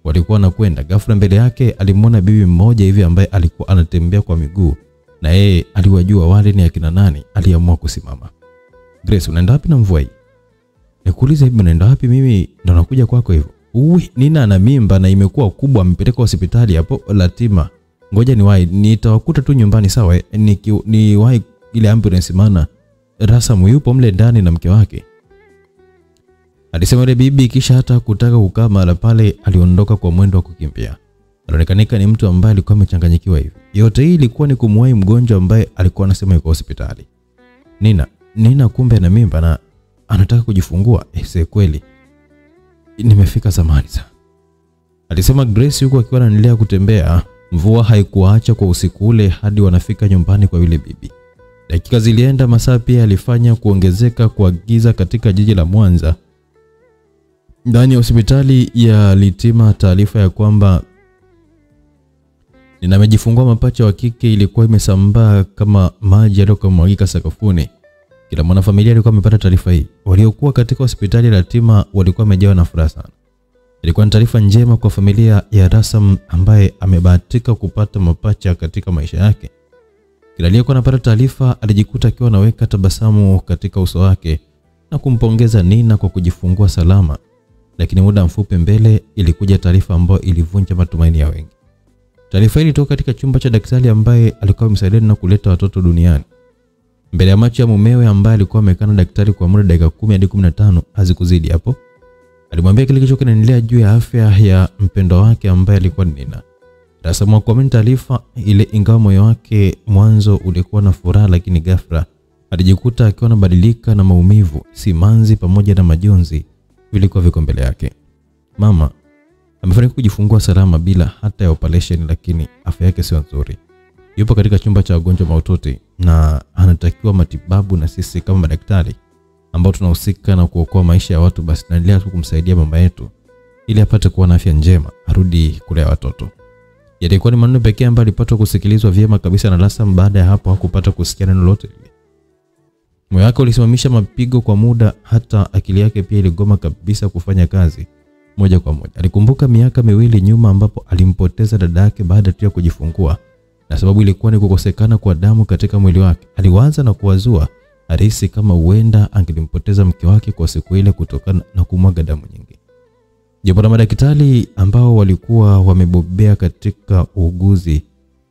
walikuwa wanakwenda. Ghafla mbele yake alimwona bibi mmoja hivi ambaye alikuwa anatembea kwa miguu, na yeye aliwajua wale ni akina nani. Aliamua kusimama. Grace, unaenda wapi na mvua hii? Nikuuliza hivi unaenda wapi? Mimi ndo nakuja kwako hivyo. Nina ana mimba na imekuwa kubwa, amepeleka hospitali hapo Latima. Ngoja niwahi, nitawakuta tu nyumbani sawa? Niwahi ile ambulance maana Rasam yupo mle ndani na mke wake, alisema ile bibi, kisha hata kutaka kukaa mahali pale aliondoka kwa mwendo wa kukimbia. Alionekana ni mtu ambaye alikuwa amechanganyikiwa hivi. Yote hii ilikuwa ni kumwahi mgonjwa ambaye alikuwa anasema yuko hospitali. Nina kumbe na mimba na anataka kujifungua. Si kweli. Nimefika zamani sana, alisema Grace huko akiwa anaendelea kutembea. Mvua haikuacha kwa usiku ule hadi wanafika nyumbani kwa yule bibi. Dakika zilienda, masaa pia alifanya kuongezeka kwa giza katika jiji la Mwanza. Ndani ya hospitali ya Litima, taarifa ya kwamba Nina amejifungua mapacha wa kike ilikuwa imesambaa kama maji yaliyomwagika sakafuni. Kila mwanafamilia alikuwa amepata taarifa hii. Waliokuwa katika hospitali ya Litima walikuwa wamejawa na furaha sana. Ilikuwa ni taarifa njema kwa familia ya Rasam ambaye amebahatika kupata mapacha katika maisha yake. Kila aliyekuwa anapata taarifa alijikuta akiwa anaweka tabasamu katika uso wake na kumpongeza Nina kwa kujifungua salama. Lakini muda mfupi mbele ilikuja taarifa ambayo ilivunja matumaini ya wengi. Taarifa hii ilitoka katika chumba cha daktari ambaye alikuwa amemsaidia na kuleta watoto duniani. Mbele ya macho ya mumewe ambaye alikuwa amekaa na daktari kwa muda dakika 10 hadi 15 hazikuzidi hapo. Alimwambia kile kilichokuwa kinaendelea juu ya afya ya mpendwa wake ambaye alikuwa Nina. Rasam kwa taarifa ile, ingawa moyo wake mwanzo ulikuwa na furaha, lakini ghafla alijikuta akiwa anabadilika na maumivu, simanzi pamoja na majonzi vilikuwa viko mbele yake. Mama amefanikiwa kujifungua salama bila hata ya operation, lakini afya yake sio nzuri. Yupo katika chumba cha wagonjwa mahututi na anatakiwa matibabu, na sisi kama madaktari ambao tunahusika na kuokoa maisha ya watu basi tunaendelea kumsaidia mama yetu ili apate kuwa na afya njema, arudi kulea watoto. Yalikuwa ni maneno pekee ambayo alipata kusikilizwa vyema kabisa na Rasam. Baada ya hapo hakupata kusikia neno lolote. Moyo wake ulisimamisha mapigo kwa muda, hata akili yake pia iligoma kabisa kufanya kazi moja kwa moja. Alikumbuka miaka miwili nyuma ambapo alimpoteza dada yake baada tu ya kujifungua, na sababu ilikuwa ni kukosekana kwa damu katika mwili wake. Aliwaza na kuwazua arisi kama huenda angelimpoteza mke wake kwa siku ile kutokana na kumwaga damu nyingi. Jopo la madaktari ambao walikuwa wamebobea katika uuguzi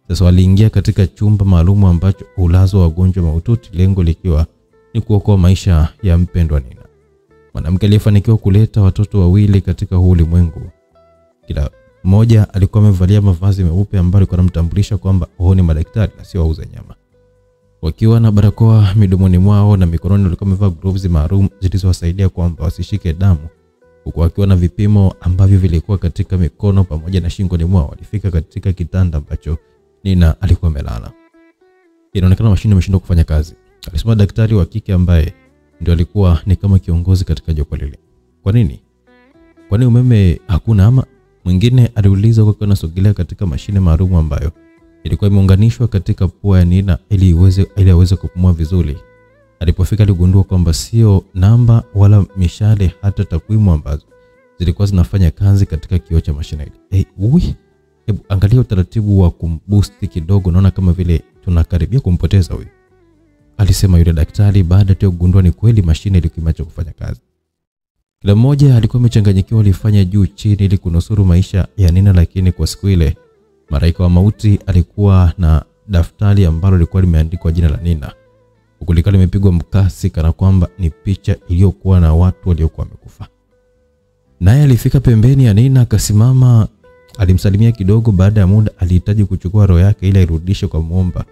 sasa waliingia katika chumba maalum ambacho hulazwa wagonjwa mahututi, lengo likiwa ni kuokoa maisha ya mpendwa Nina. Mwanamke aliyefanikiwa kuleta watoto wawili katika huu ulimwengu. Kila mmoja alikuwa amevalia mavazi meupe ambayo alikuwa anamtambulisha kwamba wao ni madaktari na sio wauza nyama. Wakiwa na barakoa midomoni mwao na mikononi walikuwa wamevaa gloves maalum zilizowasaidia kwamba wasishike damu. Huku wakiwa na vipimo ambavyo vilikuwa katika mikono pamoja na shingoni mwao, walifika katika kitanda ambacho Nina alikuwa amelala. Inaonekana mashine imeshindwa kufanya kazi, alisema daktari wa kike ambaye ndio alikuwa ni kama kiongozi katika jopo lile. Kwa nini? Kwani umeme hakuna ama? Mwingine aliuliza kwa anasogelea katika mashine maalum ambayo ilikuwa imeunganishwa katika pua ya Nina ili aweze kupumua vizuri. Alipofika aligundua kwamba sio namba wala mishale, hata takwimu ambazo zilikuwa zinafanya kazi katika kioo cha mashine ile. Hebu angalia utaratibu wa kumboost kidogo, naona kama vile tunakaribia kumpoteza huyu, alisema yule daktari baada ya kugundua ni kweli mashine ilikuwa imeacha kufanya kazi. Kila mmoja alikuwa amechanganyikiwa, alifanya juu chini ili kunusuru maisha ya Nina, lakini kwa siku ile malaika wa mauti alikuwa na daftari ambalo lilikuwa limeandikwa jina la Nina. Ukulikali limepigwa mkasi kana kwamba ni picha iliyokuwa na watu waliokuwa wamekufa. Naye alifika pembeni ya Nina akasimama alimsalimia kidogo. Baada ya muda alihitaji kuchukua roho yake ili airudishe kwa muomba.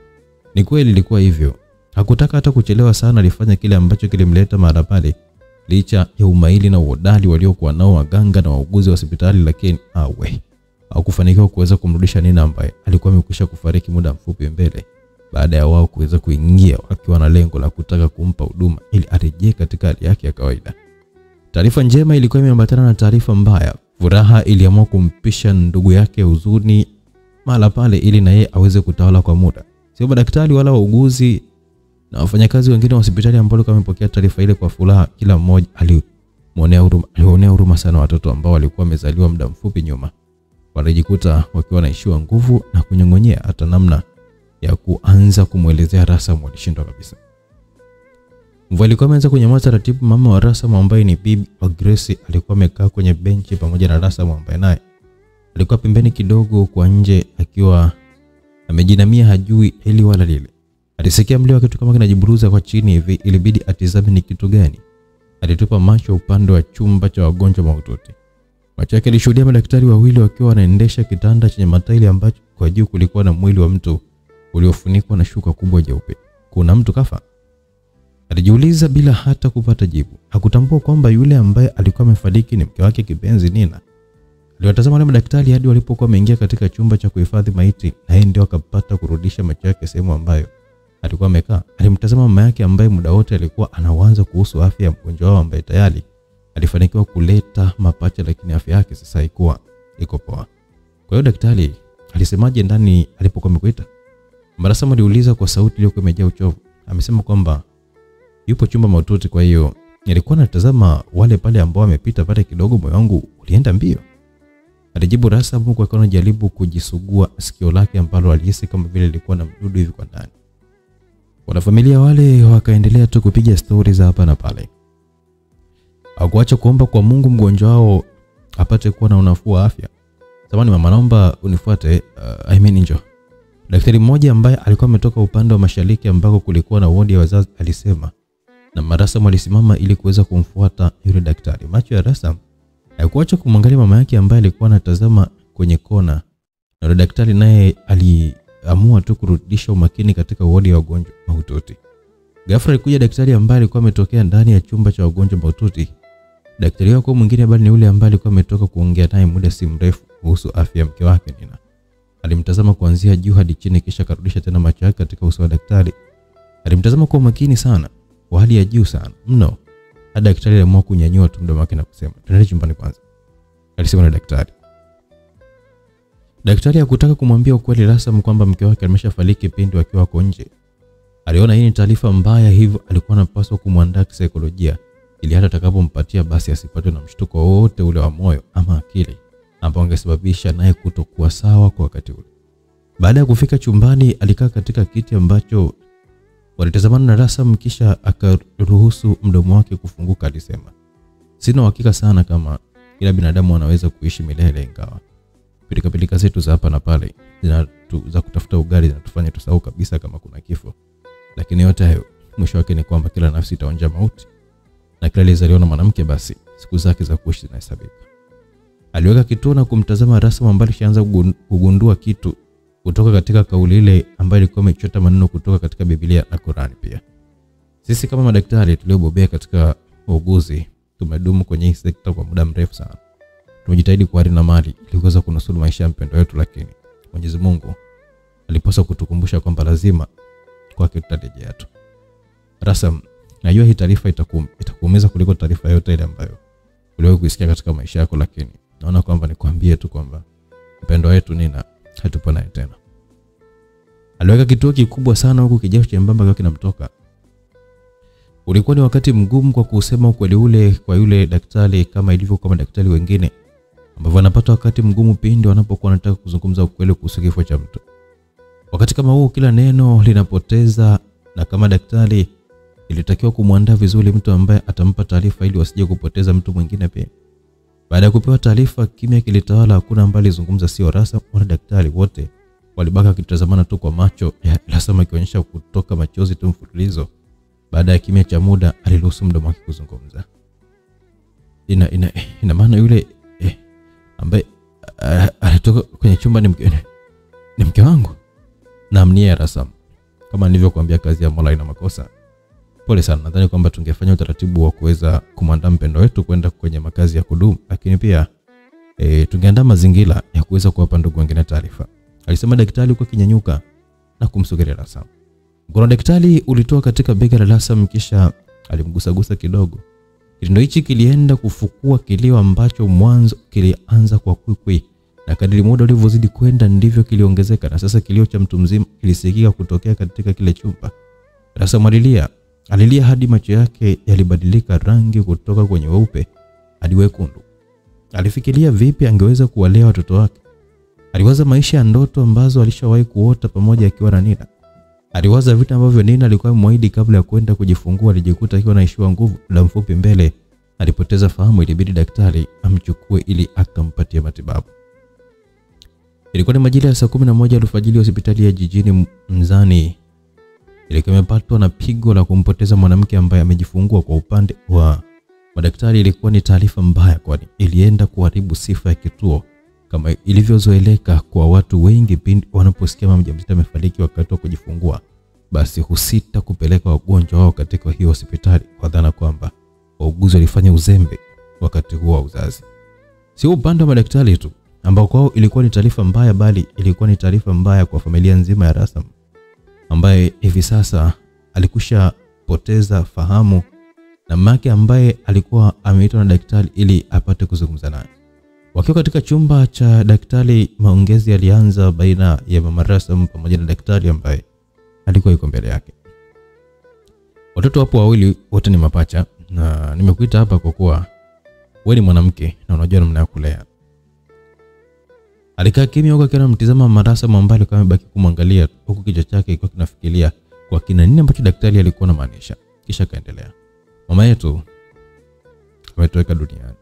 Ni kweli ilikuwa hivyo. Hakutaka hata kuchelewa sana, alifanya kile ambacho kilimleta mahali pale. Licha ya umaili na uhodari waliokuwa nao waganga na wauguzi wa hospitali, lakini hakufanikiwa kuweza kumrudisha Nina ambaye alikuwa amekwisha kufariki muda mfupi mbele, baada ya wao kuweza kuingia wakiwa na lengo la kutaka kumpa huduma ili arejee katika hali yake ya kawaida. Taarifa njema ilikuwa imeambatana na taarifa mbaya. Furaha iliamua kumpisha ndugu yake huzuni mahali pale ili na yeye aweze kutawala kwa muda. Sio madaktari wala wauguzi na wafanyakazi wengine wa hospitali ambao wamepokea taarifa ile kwa furaha. Kila mmoja alionea huruma sana watoto ambao walikuwa wamezaliwa muda mfupi nyuma. Walijikuta wakiwa wanaishiwa nguvu na kunyong'onyea, hata namna ya kuanza kumuelezea Rasam walishindwa kabisa. Mvua ilikuwa imeanza kunyamaza taratibu. Mama wa Rasam ambaye ni bibi wa Grace alikuwa amekaa kwenye benchi pamoja na Rasam ambaye naye alikuwa pembeni kidogo kwa nje akiwa amejinamia, hajui hili wala lile. Alisikia mlio wa kitu kama kinajiburuza kwa chini hivi, ilibidi atizame ni kitu gani. Alitupa macho upande wa chumba cha wagonjwa mahututi. Macho yake alishuhudia madaktari wawili wakiwa wanaendesha kitanda chenye mataili ambacho kwa juu kulikuwa na mwili wa mtu uliofunikwa na shuka kubwa jeupe. Kuna mtu kafa? Alijiuliza bila hata kupata jibu. Hakutambua kwamba yule ambaye alikuwa amefariki ni mke wake kipenzi Nina. Aliwatazama wale madaktari hadi walipokuwa wameingia katika chumba cha kuhifadhi maiti, na yeye ndio akapata kurudisha macho yake sehemu ambayo alikuwa amekaa. Alimtazama mama yake ambaye muda wote alikuwa anawaza kuhusu afya ya mgonjwa wao ambaye tayari alifanikiwa kuleta mapacha, lakini afya yake sasa iko poa. Kwa hiyo daktari alisemaje ndani alipokuwa amekuita? Rasam aliuliza kwa sauti iliyokuwa imejaa uchovu. Amesema kwamba yupo chumba mahututi, kwa hiyo nilikuwa natazama wale pale ambao wamepita pale, kidogo moyo wangu ulienda mbio, alijibu Rasam huku akiwa anajaribu kujisugua sikio lake ambalo alihisi kama vile lilikuwa na mdudu hivi kwa ndani. Wanafamilia wale wakaendelea tu kupiga stori za hapa na pale. Hakuacha kuomba kwa Mungu mgonjwa wao apate kuwa na unafuu wa afya. Samahani mama, naomba unifuate, njoo. Daktari mmoja ambaye alikuwa ametoka upande wa mashariki ambako kulikuwa na wodi ya wazazi alisema, na Rasam alisimama ili kuweza kumfuata yule daktari. Macho ya Rasam hakuacha kumwangalia mama yake ambaye alikuwa anatazama kwenye kona, na yule daktari naye aliamua tu kurudisha umakini katika wodi ya wagonjwa mahututi. Ghafla alikuja daktari ambaye alikuwa ametokea ndani ya chumba cha wagonjwa mahututi. Daktari wako mwingine bali ni yule ambaye alikuwa ametoka kuongea naye muda si mrefu kuhusu afya ya mke wake Nina. Alimtazama kuanzia juu hadi chini, kisha karudisha tena macho yake katika uso wa daktari. Alimtazama kwa makini sana, wa hali ya juu sana mno. Hadi daktari aliamua kunyanyua tu mdomo wake na kusema, "Twende chumbani kwanza," alisema na daktari. Daktari hakutaka kumwambia ukweli Rasam kwamba mke wake ameshafariki pindi wakiwa wako nje. Aliona hii ni taarifa mbaya, hivyo alikuwa anapaswa kumwandaa kisaikolojia ili hata atakapompatia basi asipatwe na mshtuko wote ule wa moyo ama akili ambao ungesababisha naye kutokuwa sawa kwa wakati ule. Baada ya kufika chumbani, alikaa katika kiti ambacho walitazamana na Rasam, kisha akaruhusu mdomo wake kufunguka. Alisema, "Sina uhakika sana kama kila binadamu anaweza kuishi milele, ingawa pilika zetu za hapa na pale za kutafuta ugali zinatufanya tusahau kabisa kama kuna kifo. Lakini yote hayo mwisho wake ni kwamba kila nafsi itaonja mauti, na kila aliyezaliwa na mwanamke basi siku zake za kuishi zinahesabika." Aliweka kituo na kumtazama Rasam ambaye alishaanza kugundua kitu kutoka katika kauli ile ambayo ilikuwa imechota maneno kutoka katika Biblia na Qur'ani pia. Sisi kama madaktari tuliobobea katika uuguzi tumedumu kwenye hii sekta kwa muda mrefu sana. Tumejitahidi kwa hali na mali ili kuweza kunusuru maisha ya mpendwa wetu, lakini Mwenyezi Mungu alipaswa kutukumbusha kwamba lazima kwake tutarejea tu. Rasam, najua hii taarifa itakuumiza kuliko taarifa yote ile ambayo uliwahi kuisikia katika maisha yako, lakini naona kwamba nikwambie tu kwamba mpendwa wetu Nina hatupo naye tena. Aliweka kituo kikubwa sana huku kijasho chembamba kwa kinamtoka. Ulikuwa ni wakati mgumu kwa kusema ukweli ule kwa yule daktari, kama ilivyo kwa madaktari wengine ambao wanapata wakati mgumu pindi wanapokuwa wanataka kuzungumza ukweli kuhusu kifo cha mtu. Wakati kama huu kila neno linapoteza, na kama daktari ilitakiwa kumwandaa vizuri mtu ambaye atampa taarifa ili wasije kupoteza mtu mwingine pia. Baada ya kupewa taarifa, kimya kilitawala. Hakuna ambaye alizungumza, sio Rasam wala daktari, wote walibaka kitazamana tu kwa macho ya Rasam akionyesha kutoka machozi tu mfululizo. Baada ya kimya cha muda, aliruhusu mdomo wake kuzungumza. Ina maana yule ambaye alitoka kwenye chumba ni mke wangu. Naamnia Rasam. Kama nilivyokuambia kazi ya Mola ina makosa. Pole sana, nadhani kwamba tungefanya utaratibu wa kuweza kumwandaa mpendo wetu kwenda kwenye makazi ya kudumu, lakini pia tungeandaa mazingira ya kuweza kuwapa ndugu wengine taarifa. Alisema daktari kwa kinyanyuka na kumsogelea Rasam. Mkono wa daktari ulitoa katika bega la Rasam kisha alimgusagusa kidogo. Kitendo hichi kilienda kufukua kilio ambacho mwanzo kilianza kwa kwikwi, na kadri muda ulivyozidi kwenda ndivyo kiliongezeka, na sasa kilio cha mtu mzima kilisikika kutokea katika kile chumba. Rasam alilia hadi macho yake yalibadilika rangi kutoka kwenye weupe hadi wekundu. Alifikiria vipi angeweza kuwalea watoto wake. Aliwaza maisha ya ndoto ambazo alishawahi kuota pamoja akiwa na Nina. Aliwaza vitu ambavyo Nina alikuwa amemwahidi kabla ya kwenda kujifungua. Alijikuta akiwa anaishiwa nguvu. Muda mfupi mbele alipoteza fahamu, ilibidi daktari amchukue ili akampatie matibabu. Ilikuwa ni majira ya saa 11 alfajiri. Hospitali ya jijini Mzani ilikuwa imepatwa na pigo la kumpoteza mwanamke ambaye amejifungua. Kwa upande wa madaktari ilikuwa ni taarifa mbaya, kwani ilienda kuharibu sifa ya kituo kama ilivyozoeleka kwa watu wengi pindi wanaposikia mama mjamzito amefariki wakati wa kujifungua, basi husita kupeleka wagonjwa wao katika hiyo hospitali kwa dhana kwamba wauguzi walifanya uzembe wakati huo wa uzazi. Sio upande wa madaktari tu ambao kwao ilikuwa ni taarifa mbaya, bali ilikuwa ni taarifa mbaya kwa familia nzima ya Rasam ambaye hivi sasa alikusha poteza fahamu, na mke ambaye alikuwa ameitwa na daktari ili apate kuzungumza naye. Wakiwa katika chumba cha daktari, maongezi yalianza baina ya mama Rasam pamoja na daktari ambaye alikuwa yuko mbele yake. Watoto wapo wawili, wote ni mapacha, na nimekuita hapa kwa kuwa wewe ni mwanamke na unajua namna ya kulea. Alikaa kimya huko akiwa anamtazama mama Rasam ambaye alikuwa amebaki kumwangalia, huku kichwa chake kilikuwa kinafikiria kwa kina nini ambacho daktari alikuwa anamaanisha. Kisha kaendelea. Mama yetu ametoweka duniani.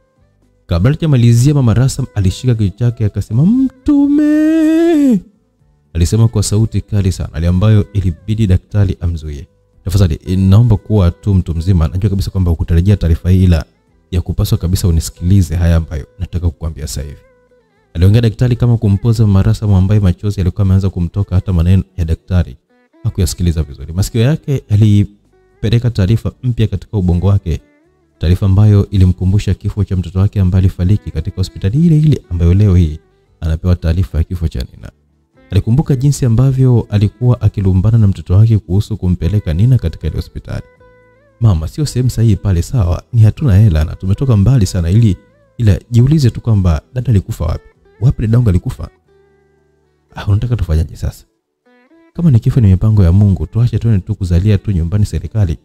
Kabla hajamalizia mama Rasam alishika kichwa chake akasema, Mtume. Alisema kwa sauti kali sana, hali ambayo ilibidi daktari amzuie. Tafadhali naomba kuwa tu mtu mzima, najua kabisa kwamba ukutarajia taarifa hii, ila ya kupaswa kabisa unisikilize haya ambayo nataka kukuambia sasa hivi. Aliongea daktari kama kumpoza mama Rasam ambaye machozi yalikuwa yameanza kumtoka, hata maneno ya daktari hakuyasikiliza vizuri. Masikio yake yalipeleka taarifa mpya katika ubongo wake, taarifa ambayo ilimkumbusha kifo cha mtoto wake ambaye alifariki katika hospitali ile ile ambayo leo hii anapewa taarifa ya kifo cha Nina. Alikumbuka jinsi ambavyo alikuwa akilumbana na mtoto wake kuhusu kumpeleka Nina katika ile hospitali. Mama, sio sehemu sahihi pale, sawa? Ni hatuna hela na tumetoka mbali sana, ila jiulize tu kwamba dada alikufa wapi? Wapi dadangu alikufa? Unataka tufanyaje sasa? Kama ni kifo ni mipango ya Mungu, tuache tuone tu kuzalia tu nyumbani, serikali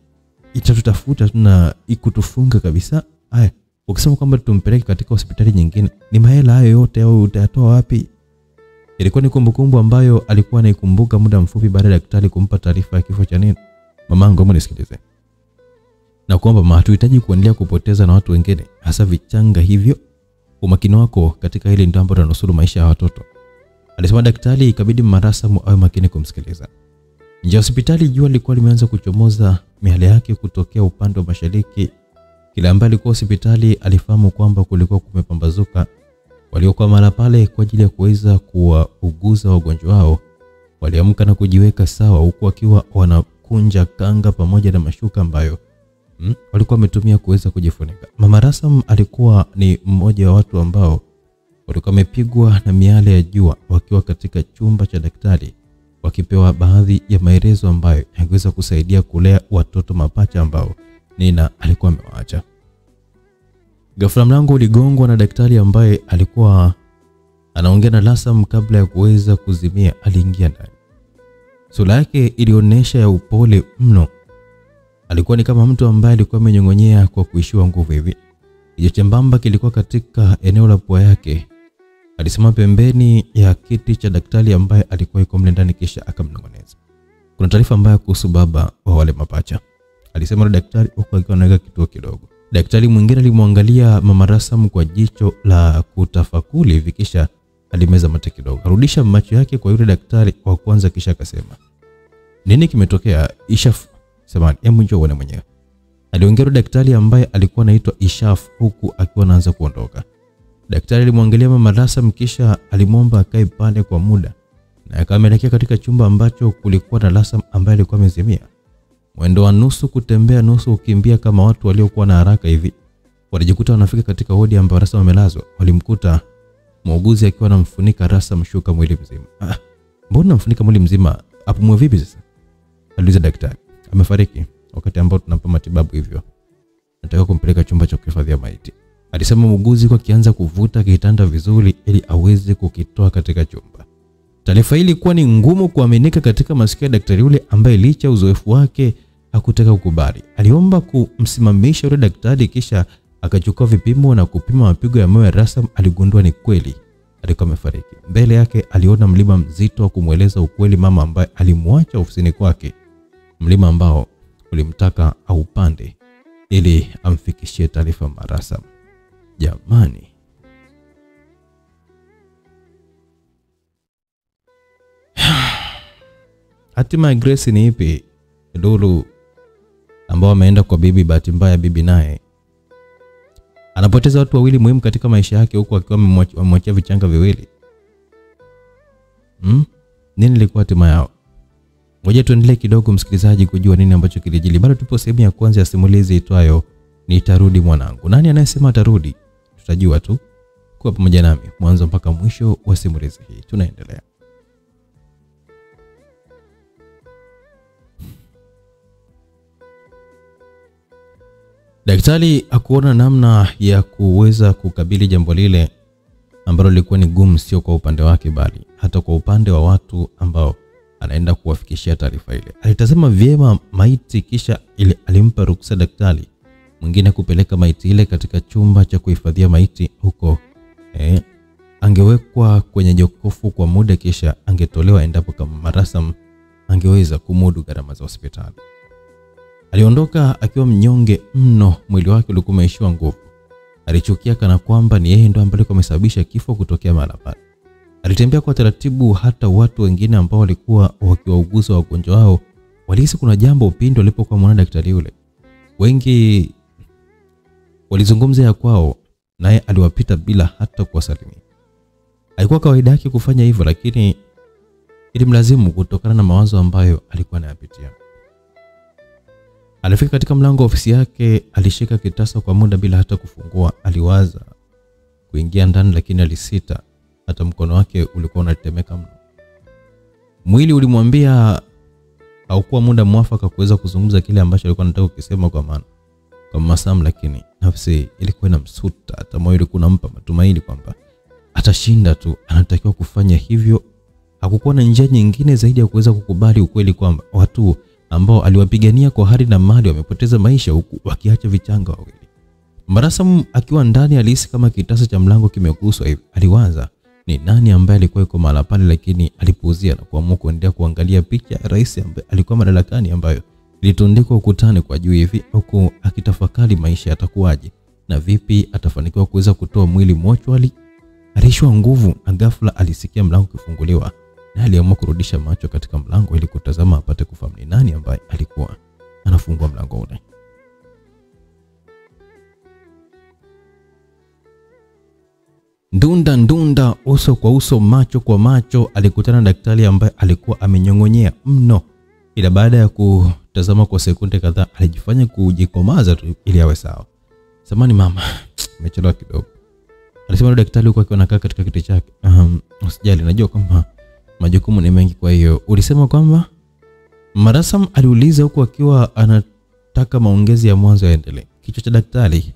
itatutafuta na ikutufunga kabisa. Haya, ukisema kwamba tumpeleke katika hospitali nyingine, ni mahela hayo yote au utayatoa wapi? Ilikuwa ni kumbukumbu ambayo alikuwa anaikumbuka muda mfupi baada ya daktari kumpa taarifa ya kifo cha Nina. Mamangu, hebu nisikilize. Na kwamba hatuhitaji kuendelea kupoteza na watu wengine, hasa vichanga hivyo. Umakini wako katika hili ndio ambalo linanusuru maisha ya watoto, alisema daktari. Ikabidi mama Rasam awe makini kumsikiliza. Nje ya hospitali jua lilikuwa limeanza kuchomoza miale yake kutokea upande wa mashariki. Kila ambaye alikuwa hospitali alifahamu kwamba kulikuwa kumepambazuka. Waliokuwa mara pale kwa ajili ya kuweza kuwauguza wagonjwa wao waliamka na kujiweka sawa, huku wakiwa wanakunja kanga pamoja na mashuka ambayo walikuwa wametumia kuweza kujifunika. Mama Rasam alikuwa ni mmoja wa watu ambao walikuwa wamepigwa na miale ya jua wakiwa katika chumba cha daktari, wakipewa baadhi ya maelezo ambayo yangeweza kusaidia kulea watoto mapacha ambao Nina alikuwa amewaacha. Ghafla mlango uligongwa na daktari ambaye alikuwa anaongea na Rasam. Kabla ya kuweza kuzimia, aliingia ndani. Sura yake ilionyesha ya upole mno. Alikuwa ni kama mtu ambaye alikuwa amenyongonyea kwa kuishiwa nguvu hivi. Kichwa chembamba kilikuwa katika eneo la pua yake. Alisimama pembeni ya kiti cha daktari ambaye alikuwa yuko mle ndani, kisha akamnong'oneza, kuna taarifa mbaya kuhusu baba wa wale mapacha, alisema na daktari huku akiwa anaweka kituo kidogo. Daktari mwingine alimwangalia mama Rasam kwa jicho la kutafakuri hivi, kisha alimeza mate kidogo. Arudisha macho yake kwa yule daktari wa kwanza, kisha akasema, nini kimetokea Ishaf? Samani, hebu njoo uone mwenyewe. Aliongea daktari ambaye alikuwa anaitwa Ishaf huku akiwa anaanza kuondoka. Daktari alimwangalia mama Rasam kisha alimwomba akae pale kwa muda na akaelekea katika chumba ambacho kulikuwa na Rasam ambaye alikuwa amezimia. Mwendo wa nusu kutembea nusu kukimbia kama watu waliokuwa na haraka hivi. Walijikuta wanafika katika wodi ambayo Rasam amelazwa. Walimkuta muuguzi akiwa anamfunika Rasam shuka mwili mzima. Mbona unamfunika mwili mzima? Apumue vipi sasa? Aliuliza daktari. Amefariki wakati ambao tunampa matibabu hivyo. Nataka kumpeleka chumba cha kuhifadhia maiti. Alisema muuguzi kwa kianza kuvuta kitanda vizuri ili aweze kukitoa katika chumba. Taarifa hii ilikuwa ni ngumu kuaminika katika masikio ya daktari yule ambaye licha uzoefu wake hakutaka kukubali. Aliomba kumsimamisha yule daktari kisha akachukua vipimo na kupima mapigo ya moyo ya Rasam. Aligundua ni kweli alikuwa amefariki. Mbele yake aliona mlima mzito wa kumweleza ukweli mama ambaye alimwacha ofisini kwake. Mlima ambao ulimtaka aupande ili amfikishie taarifa Rasam. Jamani. Hatima ya Grace ni ipi? Lulu ambao ameenda kwa bibi, bahati mbaya bibi naye anapoteza watu wawili muhimu katika maisha yake huku akiwa amemwachia vichanga viwili. Nini ilikuwa hatima yao? Ngoja tuendelee kidogo msikilizaji kujua nini ambacho kilijili. Bado tupo sehemu ya kwanza ya simulizi itwayo Nitarudi Mwanangu. Nani anayesema atarudi? Tutajua tu. Kuwa pamoja nami mwanzo mpaka mwisho wa simulizi hii. Tunaendelea. Daktari akuona namna ya kuweza kukabili jambo lile ambalo lilikuwa ni gumu, sio kwa upande wake bali hata kwa upande wa watu ambao anaenda kuwafikishia taarifa ile. Alitazama vyema maiti kisha ile alimpa ruksa daktari mwingine kupeleka maiti ile katika chumba cha kuhifadhia maiti huko. Angewekwa kwenye jokofu kwa muda kisha angetolewa endapo kama Rasam angeweza kumudu gharama za hospitali. Aliondoka akiwa mnyonge mno, mwili wake ulikuwa umeishiwa nguvu. Alichukia kana kwamba ni yeye ndo ambaye amesababisha kifo kutokea mahali pale. Alitembea kwa taratibu, hata watu wengine ambao walikuwa wakiwauguza wagonjwa wao walihisi kuna jambo upinde walipokuwa mwana daktari yule. Wengi walizungumza ya kwao, naye aliwapita bila hata kuwasalimia. Haikuwa kawaida yake kufanya hivyo, lakini ilimlazimu kutokana na mawazo ambayo alikuwa anayapitia. Alifika katika mlango wa ofisi yake, alishika kitasa kwa muda bila hata kufungua. Aliwaza kuingia ndani lakini alisita, hata mkono wake ulikuwa unatetemeka mno. Mwili ulimwambia haukuwa muda mwafaka kuweza kuzungumza kile ambacho alikuwa anataka kusema kwa Masam, lakini nafsi ilikuwa inamsuta. Hata moyo ulikuwa unampa matumaini kwamba atashinda tu, anatakiwa kufanya hivyo. Hakukuwa na njia nyingine zaidi ya kuweza kukubali ukweli kwamba watu ambao aliwapigania kwa hali na mali wamepoteza maisha huku wakiacha vichanga wawili. Rasam akiwa ndani alihisi kama kitasa cha mlango kimeguswa hivi. Aliwaza ni nani ambaye alikuwa yuko mahali pale, lakini alipuuzia na kuamua kuendelea kuangalia picha ya rais ambaye alikuwa madarakani ambayo ilitundikwa ukutani kwa juu hivi, huku akitafakari maisha yatakuwaje na vipi atafanikiwa kuweza kutoa mwili mochwali. Alishwa nguvu na ghafla alisikia mlango ukifunguliwa na aliamua kurudisha macho katika mlango ili kutazama apate kufahamu ni nani ambaye alikuwa anafungua mlango ule. Ndunda uso kwa uso, macho kwa macho, alikutana na daktari ambaye alikuwa amenyongonyea mno. Ila baada ya kutazama kwa sekunde kadhaa alijifanya kujikomaza tu ili awe sawa. Samani mama, nimechelewa kidogo, alisema daktari huko akiwa anakaa katika kiti chake. Usijali, najua kwamba majukumu ni mengi, kwa hiyo ulisema kwamba Rasam aliuliza huko akiwa anataka maongezi ya mwanzo yaendelee. Kichwa cha daktari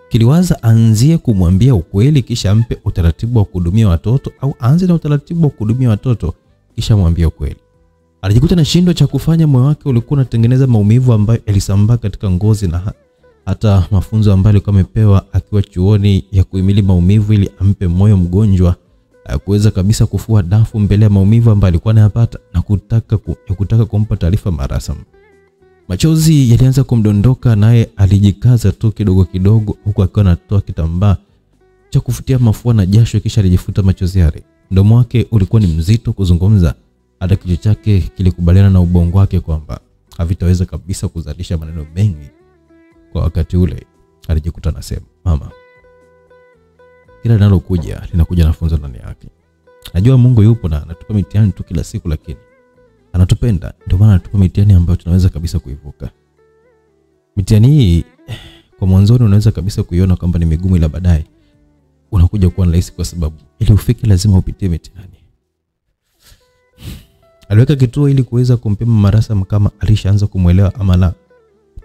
kiliwaza anzie kumwambia ukweli kisha ampe utaratibu wa kuhudumia watoto, au aanze na utaratibu wa kuhudumia watoto kisha mwambie ukweli. Alijikuta na shindo cha kufanya. Moyo wake ulikuwa unatengeneza maumivu ambayo yalisambaa katika ngozi, na hata mafunzo ambayo alikuwa amepewa akiwa chuoni ya kuhimili maumivu ili ampe moyo mgonjwa kuweza kabisa kufua dafu mbele ya maumivu ambayo alikuwa anayapata na kutaka kumpa taarifa Rasam. Machozi yalianza kumdondoka, naye alijikaza tu kidogo kidogo huku akiwa anatoa kitambaa cha kufutia mafua na jasho kisha alijifuta machozi yale. Mdomo wake ulikuwa ni mzito kuzungumza, hata kichwa chake kilikubaliana na ubongo wake kwamba havitaweza kabisa kuzalisha maneno mengi. Kwa wakati ule alijikuta anasema, mama, kila linalokuja linakuja na funzo ndani yake. Najua Mungu yupo na anatupa mitihani tu kila siku, lakini anatupenda, ndio maana anatupa mitihani ambayo tunaweza kabisa kuivuka. Mitihani hii kwa mwanzoni unaweza kabisa kuiona kwamba ni migumu, ila baadaye unakuja kuwa rahisi, kwa sababu ili ufike lazima upitie mitihani. Aliweka kituo ili kuweza kumpima Marasam kama alishaanza kumuelewa ama la.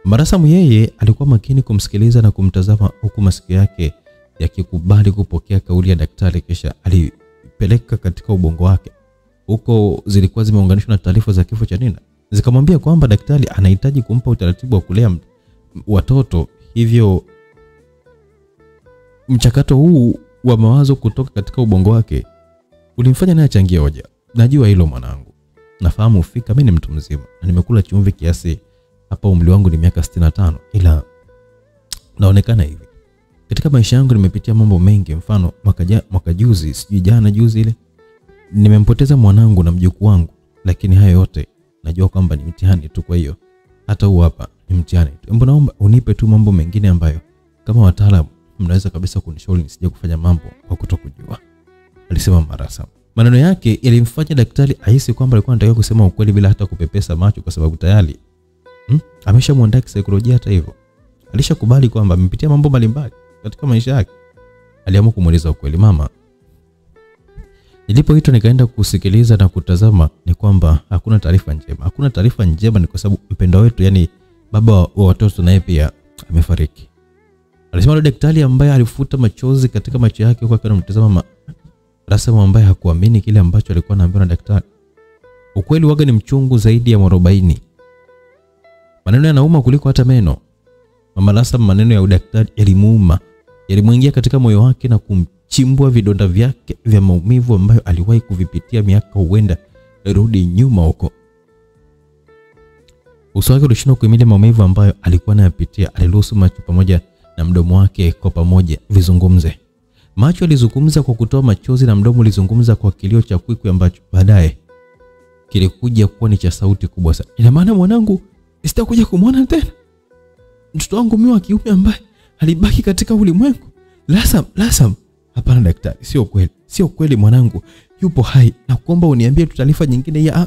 Marasam yeye alikuwa makini kumsikiliza na kumtazama, huku masikio yake yakikubali kupokea kauli ya daktari, kisha alipeleka katika ubongo wake. Huko zilikuwa zimeunganishwa na taarifa za kifo cha Nina. Zikamwambia kwamba daktari anahitaji kumpa utaratibu wa kulea watoto, hivyo mchakato huu wa mawazo kutoka katika ubongo wake ulimfanya naye achangie hoja. Najua hilo mwanangu. Nafahamu fika mimi ni mtu mzima na nimekula chumvi kiasi, hapa umri wangu ni miaka 65, ila naonekana hivi. Katika maisha yangu nimepitia mambo mengi, mfano mwaka juzi, sijui jana juzi ile, nimempoteza mwanangu na mjukuu wangu, lakini hayo yote najua kwamba ni mtihani tu. Kwa hiyo hata huu hapa ni mtihani tu. Mbona naomba unipe tu mambo mengine ambayo kama wataalamu mnaweza kabisa kunishauri nisije kufanya mambo kwa kutokujua, alisema Marasam. Maneno yake yalimfanya daktari ahisi kwamba alikuwa anataka kusema ukweli bila hata kupepesa macho, kwa sababu tayari ameshamwandaa kisaikolojia. Hata hivyo alishakubali kwamba amepitia mambo mbalimbali katika maisha yake. Aliamua kumuuliza ukweli. Mama, nilipoitwa nikaenda kusikiliza na kutazama, ni kwamba hakuna taarifa njema. Hakuna taarifa njema ni kwa sababu mpendwa wetu, yani baba wa watoto, naye pia amefariki, alisema daktari, ambaye alifuta machozi katika macho yake huku akiwa anamtazama Marasam ambaye hakuamini kile ambacho alikuwa anaambiwa na daktari. Ukweli waga ni mchungu zaidi ya mwarobaini. Maneno yanauma kuliko hata meno. Mama Marasam, maneno ya daktari yalimuuma, yalimuingia katika moyo wake na kumchimbua vidonda vyake vya maumivu ambayo aliwahi kuvipitia miaka huenda rudi nyuma huko. Uso wake ulishindwa kuhimili maumivu ambayo alikuwa anayapitia. Aliruhusu macho pamoja na mdomo wake kwa pamoja vizungumze. Macho alizungumza kwa kutoa machozi na mdomo ulizungumza kwa kilio cha kwikwi ambacho baadaye kilikuja kuwa ni cha sauti kubwa sana. Ina maana mwanangu sitakuja kumuona tena? Mtoto wangu mimi wa kiume ambaye alibaki katika ulimwengu? Lasam. Hapana daktari, sio kweli. Sio kweli, mwanangu yupo hai. Na kuomba uniambie tu taarifa nyingine ya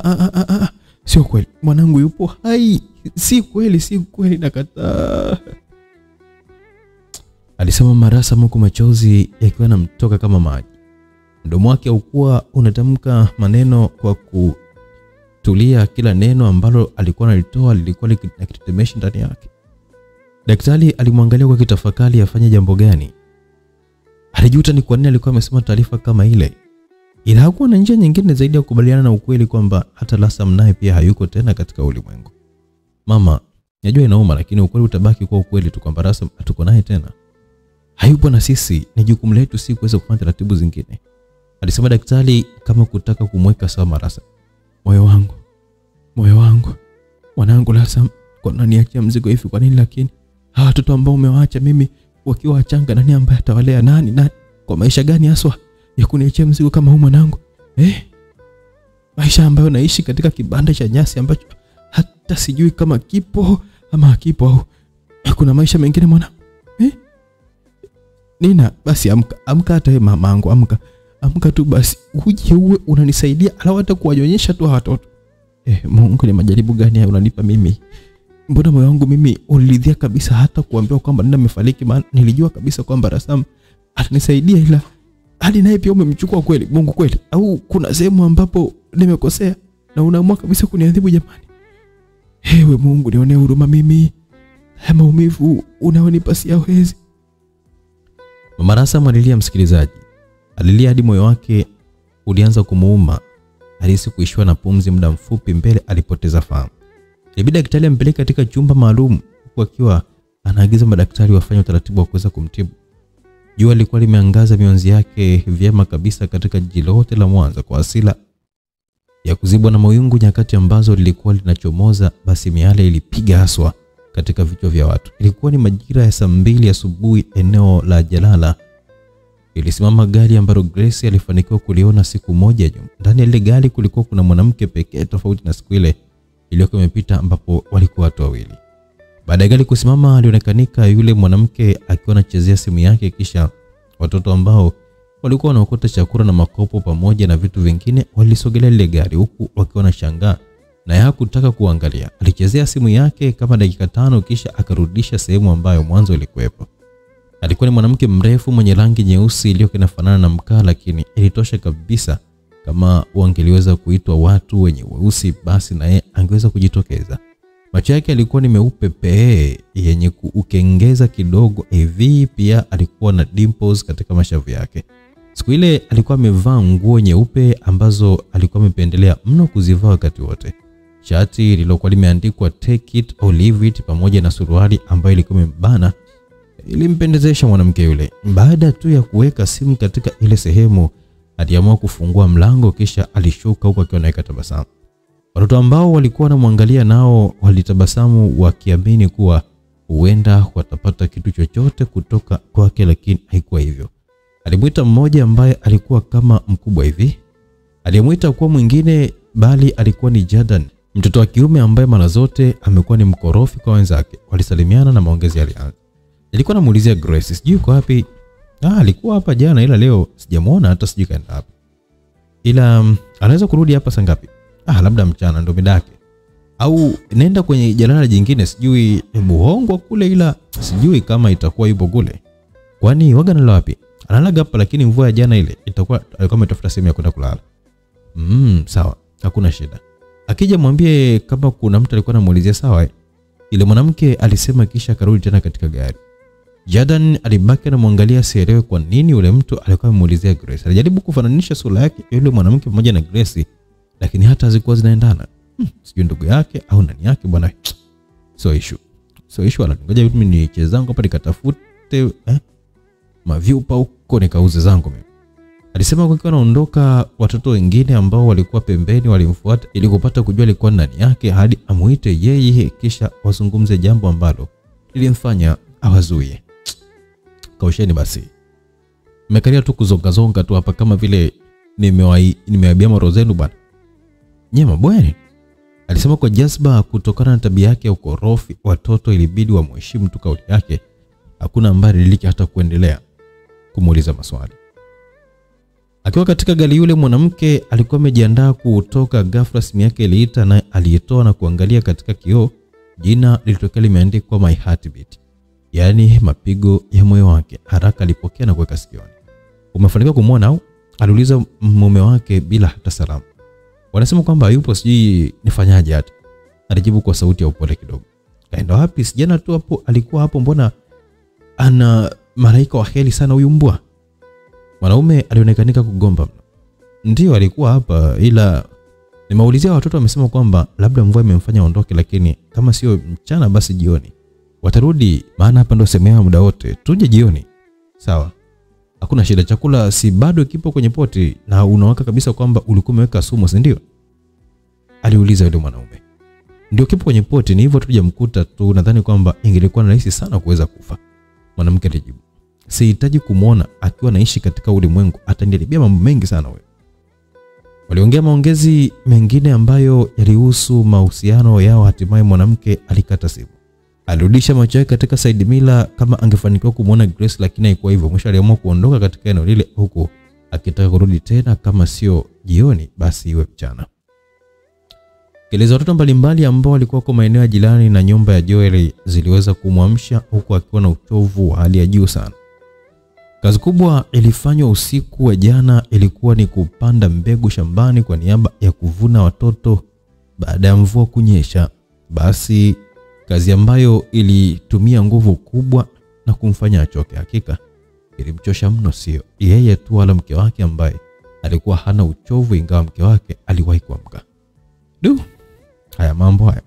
sio kweli. Mwanangu yupo hai. Si kweli, nakataa, alisema Marasam huku machozi yakiwa yanamtoka kama maji. Mdomo wake haukuwa unatamka maneno kwa kutulia, kila neno ambalo alikuwa analitoa lilikuwa likitetemesha ndani yake. Daktari alimwangalia kwa kitafakari afanye jambo gani. Alijuta ni kwa nini alikuwa amesema taarifa kama ile. Ila hakuwa na njia nyingine zaidi ya kukubaliana na ukweli kwamba hata Lasam naye pia hayuko tena katika ulimwengu. Mama, najua inauma, lakini ukweli utabaki kwa ukweli tu kwamba Lasam hatuko naye tena. Hayupo na sisi, ni jukumu letu si kuweza kufanya taratibu zingine, alisema daktari kama kutaka kumweka sawa Marasam. Moyo wangu, mwanangu Lasam, kwa nini niachia mzigo hivi? Kwa nini? Lakini hawa watoto ambao umewaacha mimi wakiwa wachanga, nani ambaye atawalea? Nani? Kwa maisha gani haswa ya kuniachia mzigo kama huu mwanangu? Maisha ambayo naishi katika kibanda cha nyasi ambacho hata sijui kama kipo ama hakipo, au kuna maisha mengine mwanangu? Nina, basi amka hata mamangu, amka tu basi, uje uwe unanisaidia ala hata kuwanyonyesha tu watoto. Mungu, ni majaribu gani haya unanipa mimi? Mbona moyo wangu mimi ulidhia kabisa hata kuambiwa kwamba Nina amefariki, maana nilijua kabisa kwamba Marasam atanisaidia, ila hadi naye pia umemchukua kweli? Mungu kweli, au kuna sehemu ambapo nimekosea na unaamua kabisa kuniadhibu jamani? Ewe Mungu, nionee huruma mimi. Haya maumivu unaonipa siyawezi. Mama Marasam alilia, msikilizaji. Alilia hadi moyo wake ulianza kumuuma. Alihisi kuishiwa na pumzi. Muda mfupi mbele alipoteza fahamu. Ilibidi daktari ampeleke katika chumba maalum, huku akiwa anaagiza madaktari wafanye utaratibu wa kuweza kumtibu. Jua lilikuwa limeangaza mionzi yake vyema kabisa katika jiji lote la Mwanza kwa asila ya kuzibwa na mawingu. Nyakati ambazo lilikuwa linachomoza, basi miale ilipiga haswa katika vichwa vya watu. Ilikuwa ni majira ya saa 2 asubuhi, eneo la Jalala. Ilisimama gari ambalo Grace alifanikiwa kuliona siku moja nyuma. Ndani ya ile gari kulikuwa kuna mwanamke pekee, tofauti na siku ile iliyokuwa imepita ambapo walikuwa watu wawili. Baada ya gari kusimama, alionekanika yule mwanamke akiwa anachezea simu yake, kisha watoto ambao walikuwa wanaokota chakula na makopo pamoja na vitu vingine walisogelea lile gari huku wakiwa na shangaa na hakutaka kuangalia. Alichezea simu yake kama dakika 5 kisha akarudisha sehemu ambayo mwanzo ilikuwepo. Alikuwa ni mwanamke mrefu mwenye rangi nyeusi iliyofanana na mkaa, lakini ilitosha kabisa kama wangeliweza kuitwa watu wenye weusi basi na yeye angeweza kujitokeza. Macho yake alikuwa ni meupe pe yenye kuukengeza kidogo hivi, pia alikuwa na dimples katika mashavu yake. Siku ile alikuwa amevaa nguo nyeupe ambazo alikuwa amependelea mno kuzivaa wakati wote. Shati lililokuwa limeandikwa take it or leave it pamoja na suruali ambayo ilikuwa imebana ilimpendezesha mwanamke yule. Baada tu ya kuweka simu katika ile sehemu, aliamua kufungua mlango kisha alishuka huko akiwa anaweka tabasamu. Watoto ambao walikuwa wanamwangalia nao walitabasamu wakiamini kuwa huenda watapata kitu chochote kutoka kwake, lakini haikuwa hivyo. Alimuita mmoja ambaye alikuwa kama mkubwa hivi. Alimuita kuwa mwingine bali alikuwa ni Jordan, mtoto wa kiume ambaye mara zote amekuwa ni mkorofi kwa wenzake. Walisalimiana na maongezi yalianza. Nilikuwa namuulizia Grace, sijui yuko wapi? Alikuwa hapa jana ila leo sijamuona hata sijui kaenda wapi. Ila anaweza kurudi hapa saa ngapi? Labda mchana ndo mida yake. Au nenda kwenye jalala jingine sijui Buhongwa kule, ila sijui kama itakuwa yupo kule. Kwani waga nala wapi? Analaga hapa lakini mvua ya jana ile itakuwa alikuwa ametafuta sehemu ya kwenda kulala. Sawa, hakuna shida. Akija mwambie kama kuna mtu alikuwa anamuulizia sawa. Ile mwanamke alisema kisha akarudi tena katika gari. Jordan alibaki anamwangalia sielewe kwa nini yule mtu alikuwa amemuulizia Grace. Alijaribu kufananisha sura yake yule mwanamke pamoja na Grace, lakini hata hazikuwa zinaendana. Sijui ndugu yake au nani yake bwana. So issue wala ngoja mimi nicheze zangu hapa nikatafute mavyupa huko nikauze zangu mimi. Alisema kwa kiwa naondoka, watoto wengine ambao walikuwa pembeni walimfuata ili kupata kujua alikuwa nani yake hadi amuite yeye kisha wazungumze jambo ambalo lilimfanya awazuie. Kausheni basi. Nimekalia tu kuzonga tu hapa kama vile nimewaibia maro zenu bwana. Nyema bwana. Alisema kwa jazba kutokana na tabia yake ya ukorofi. Watoto ilibidi wamheshimu tu kauli yake. Hakuna ambaye aliliki hata kuendelea kumuuliza maswali. Akiwa katika gari, yule mwanamke alikuwa amejiandaa kutoka. Ghafla simu yake iliita na aliyetoa na kuangalia katika kioo. Jina lilitokea limeandikwa my heartbeat, yani mapigo ya moyo wake. Haraka alipokea na kuweka sikioni. Umefanikiwa kumuona au? Aliuliza mume wake bila hata salamu. Wanasema kwamba yupo, sijui nifanyaje hata. Alijibu kwa sauti ya upole kidogo. Kaenda wapi? Sijana tu hapo alikuwa hapo, mbona ana malaika wa heli sana huyu mbwa. Mwanaume alionekanika kugomba. Ndio alikuwa hapa, ila nimeulizia watoto wamesema kwamba labda mvua imemfanya aondoke, lakini kama sio mchana basi jioni watarudi, maana hapa ndo semea muda wote. Tuje jioni. Sawa. Hakuna shida, chakula si bado kipo kwenye poti na unawaka kabisa kwamba ulikuwa umeweka sumu, si ndio? Aliuliza yule mwanaume. Ndio kipo kwenye poti, ni hivyo tujamkuta tu, nadhani kwamba ingelikuwa rahisi sana kuweza kufa. Mwanamke alijibu. Sihitaji kumuona akiwa naishi katika ulimwengu, ataniharibia mambo mengi sana wewe. Waliongea maongezi mengine ambayo yalihusu mahusiano yao. Hatimaye mwanamke alikata simu. Alirudisha macho yake katika side mirror kama angefanikiwa kumuona Grace, lakini haikuwa hivyo. Mwisho aliamua kuondoka katika eneo lile huko akitaka kurudi tena, kama sio jioni basi iwe mchana. Kelele watoto mbalimbali ambao walikuwa kwa maeneo ya jirani na nyumba ya Joel ziliweza kumwamsha huko akiwa na uchovu wa hali ya juu sana. Kazi kubwa ilifanywa usiku wa jana ilikuwa ni kupanda mbegu shambani kwa niaba ya kuvuna watoto baada ya mvua kunyesha. Basi kazi ambayo ilitumia nguvu kubwa na kumfanya achoke. Hakika ilimchosha mno, sio yeye tu wala mke wake ambaye alikuwa hana uchovu, ingawa mke wake aliwahi kuamka. Haya mambo haya.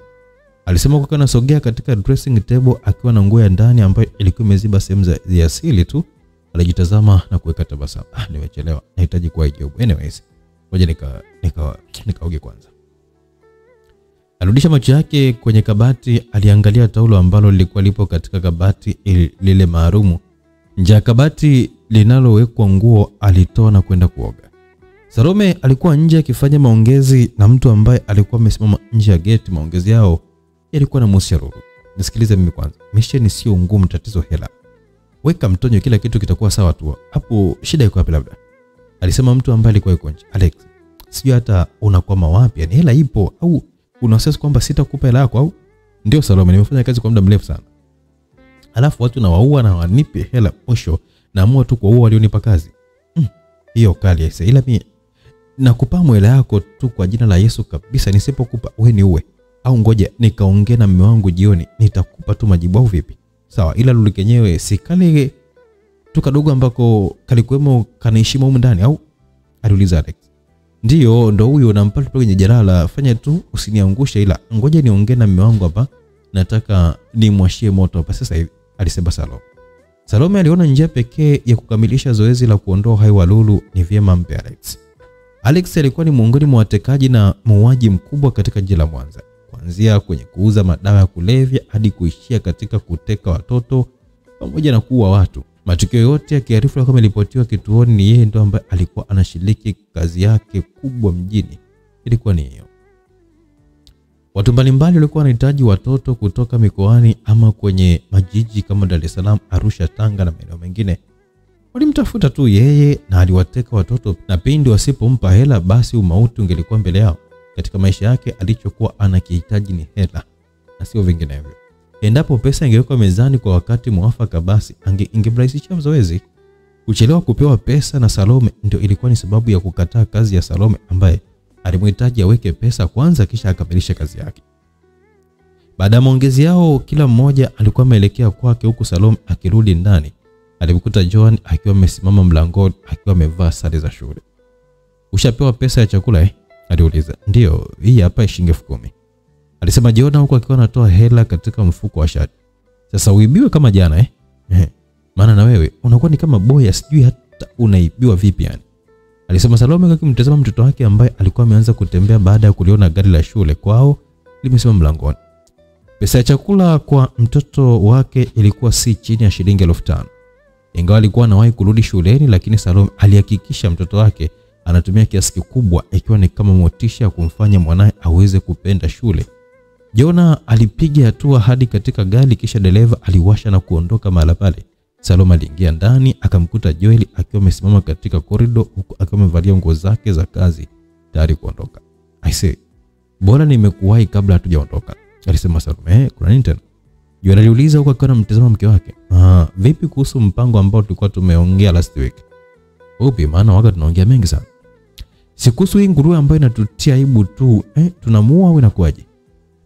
Alisema kwa anasogea katika dressing table akiwa na nguo ya ndani ambayo ilikuwa imeziba sehemu za asili tu. Alijitazama na kuweka tabasamu. Nimechelewa, nahitaji kuwa job. Anyways, ngoja nikaoge kwanza. Alirudisha macho yake kwenye kabati. Aliangalia taulo ambalo lilikuwa lipo katika kabati lile maalumu nje ya kabati linalowekwa nguo. Alitoa na kwenda kuoga. Salome alikuwa nje akifanya maongezi na mtu ambaye alikuwa amesimama nje ya gate. Maongezi yao yalikuwa na Musa Ruru. Nisikilize mimi kwanza. Mission sio ngumu, tatizo hela. Weka mtonyo, kila kitu kitakuwa sawa tu. Hapo shida iko wapi labda? alisema mtu ambaye alikuwa yuko nje. Alex, sijui hata unakwama wapi, yani hela ipo au unasema kwamba sitakupa hela yako au? Ndio Salome, nimefanya kazi kwa muda mrefu sana. Alafu watu na waua na wanipe hela posho, naamua tu kuua walionipa kazi. Hiyo kali aise, ila mimi nakupa hela yako tu kwa jina la Yesu kabisa, nisipokupa wewe ni uwe. Au ngoja nikaongea na mume wangu jioni, nitakupa tu majibu au vipi? Sawa, ila lulu kenyewe si kale tu kadogo ambako kalikuwemo kanaheshima huko ndani au? Aliuliza Alex. Ndio, ndo huyo nampata tu kwenye jalala, fanya tu usiniangushe, ila ngoja niongee na mume wangu hapa, nataka nimwashie moto hapa sasa hivi, alisema Salome. Salome aliona njia pekee ya kukamilisha zoezi la kuondoa uhai wa Lulu ni vyema mpe Alex. Alex alikuwa ni miongoni mwa watekaji na muuaji mkubwa katika jiji la Mwanza. Kuanzia kwenye kuuza madawa ya kulevya hadi kuishia katika kuteka watoto pamoja na kuua watu. Matukio yote yakiarifu kama yalipotiwa kituoni, ni yeye ndo ambaye alikuwa anashiriki kazi yake kubwa mjini. Ilikuwa ni hiyo. Watu mbalimbali walikuwa wanahitaji watoto kutoka mikoani ama kwenye majiji kama Dar es Salaam, Arusha, Tanga na maeneo mengine. Walimtafuta tu yeye na aliwateka watoto, na pindi wasipompa hela basi umauti ungelikuwa mbele yao. Katika maisha yake alichokuwa anakihitaji ni hela na sio vinginevyo. Endapo pesa ingewekwa mezani kwa wakati mwafaka, basi ingemrahisishia zoezi. Kuchelewa kupewa pesa na Salome ndio ilikuwa ni sababu ya kukataa kazi ya Salome, ambaye alimhitaji aweke pesa kwanza kisha akamilishe kazi yake. Baada ya maongezi yao, kila mmoja alikuwa ameelekea kwake, huku Salome akirudi ndani. Alimkuta Joan akiwa amesimama mlangoni akiwa amevaa sare za shule. "Ushapewa pesa ya chakula aliuliza. "Ndio, hii hapa shilingi 10,000." alisema Joan huko akiwa anatoa hela katika mfuko wa shati. "Sasa uibiwe kama jana maana na wewe unakuwa ni kama boya, sijui hata unaibiwa vipi yani," alisema Salome akimtazama mtoto wake ambaye alikuwa ameanza kutembea baada ya kuliona gari la shule kwao limesimama mlangoni. Pesa ya chakula kwa mtoto wake ilikuwa si chini ya shilingi 5,000. Ingawa alikuwa anawahi kurudi shuleni, lakini Salome alihakikisha mtoto wake anatumia kiasi kikubwa, ikiwa ni kama motisha kumfanya mwanae aweze kupenda shule. Jona alipiga hatua hadi katika gari, kisha dereva aliwasha na kuondoka mahali pale. Salome aliingia ndani akamkuta Joel akiwa amesimama katika korido, huku akiwa amevalia nguo zake za kazi tayari kuondoka. "I say, bora nimekuwahi kabla hatujaondoka," alisema Salome. "Kuna nini tena?" Joel aliuliza huku akiwa anamtazama mke wake. Vipi kuhusu mpango ambao tulikuwa tumeongea last week?" "Upi? Maana waga tunaongea mengi sana." "Sikuhusu hii nguruwe ambayo inatutia aibu tu, tunamuua au inakuaje?"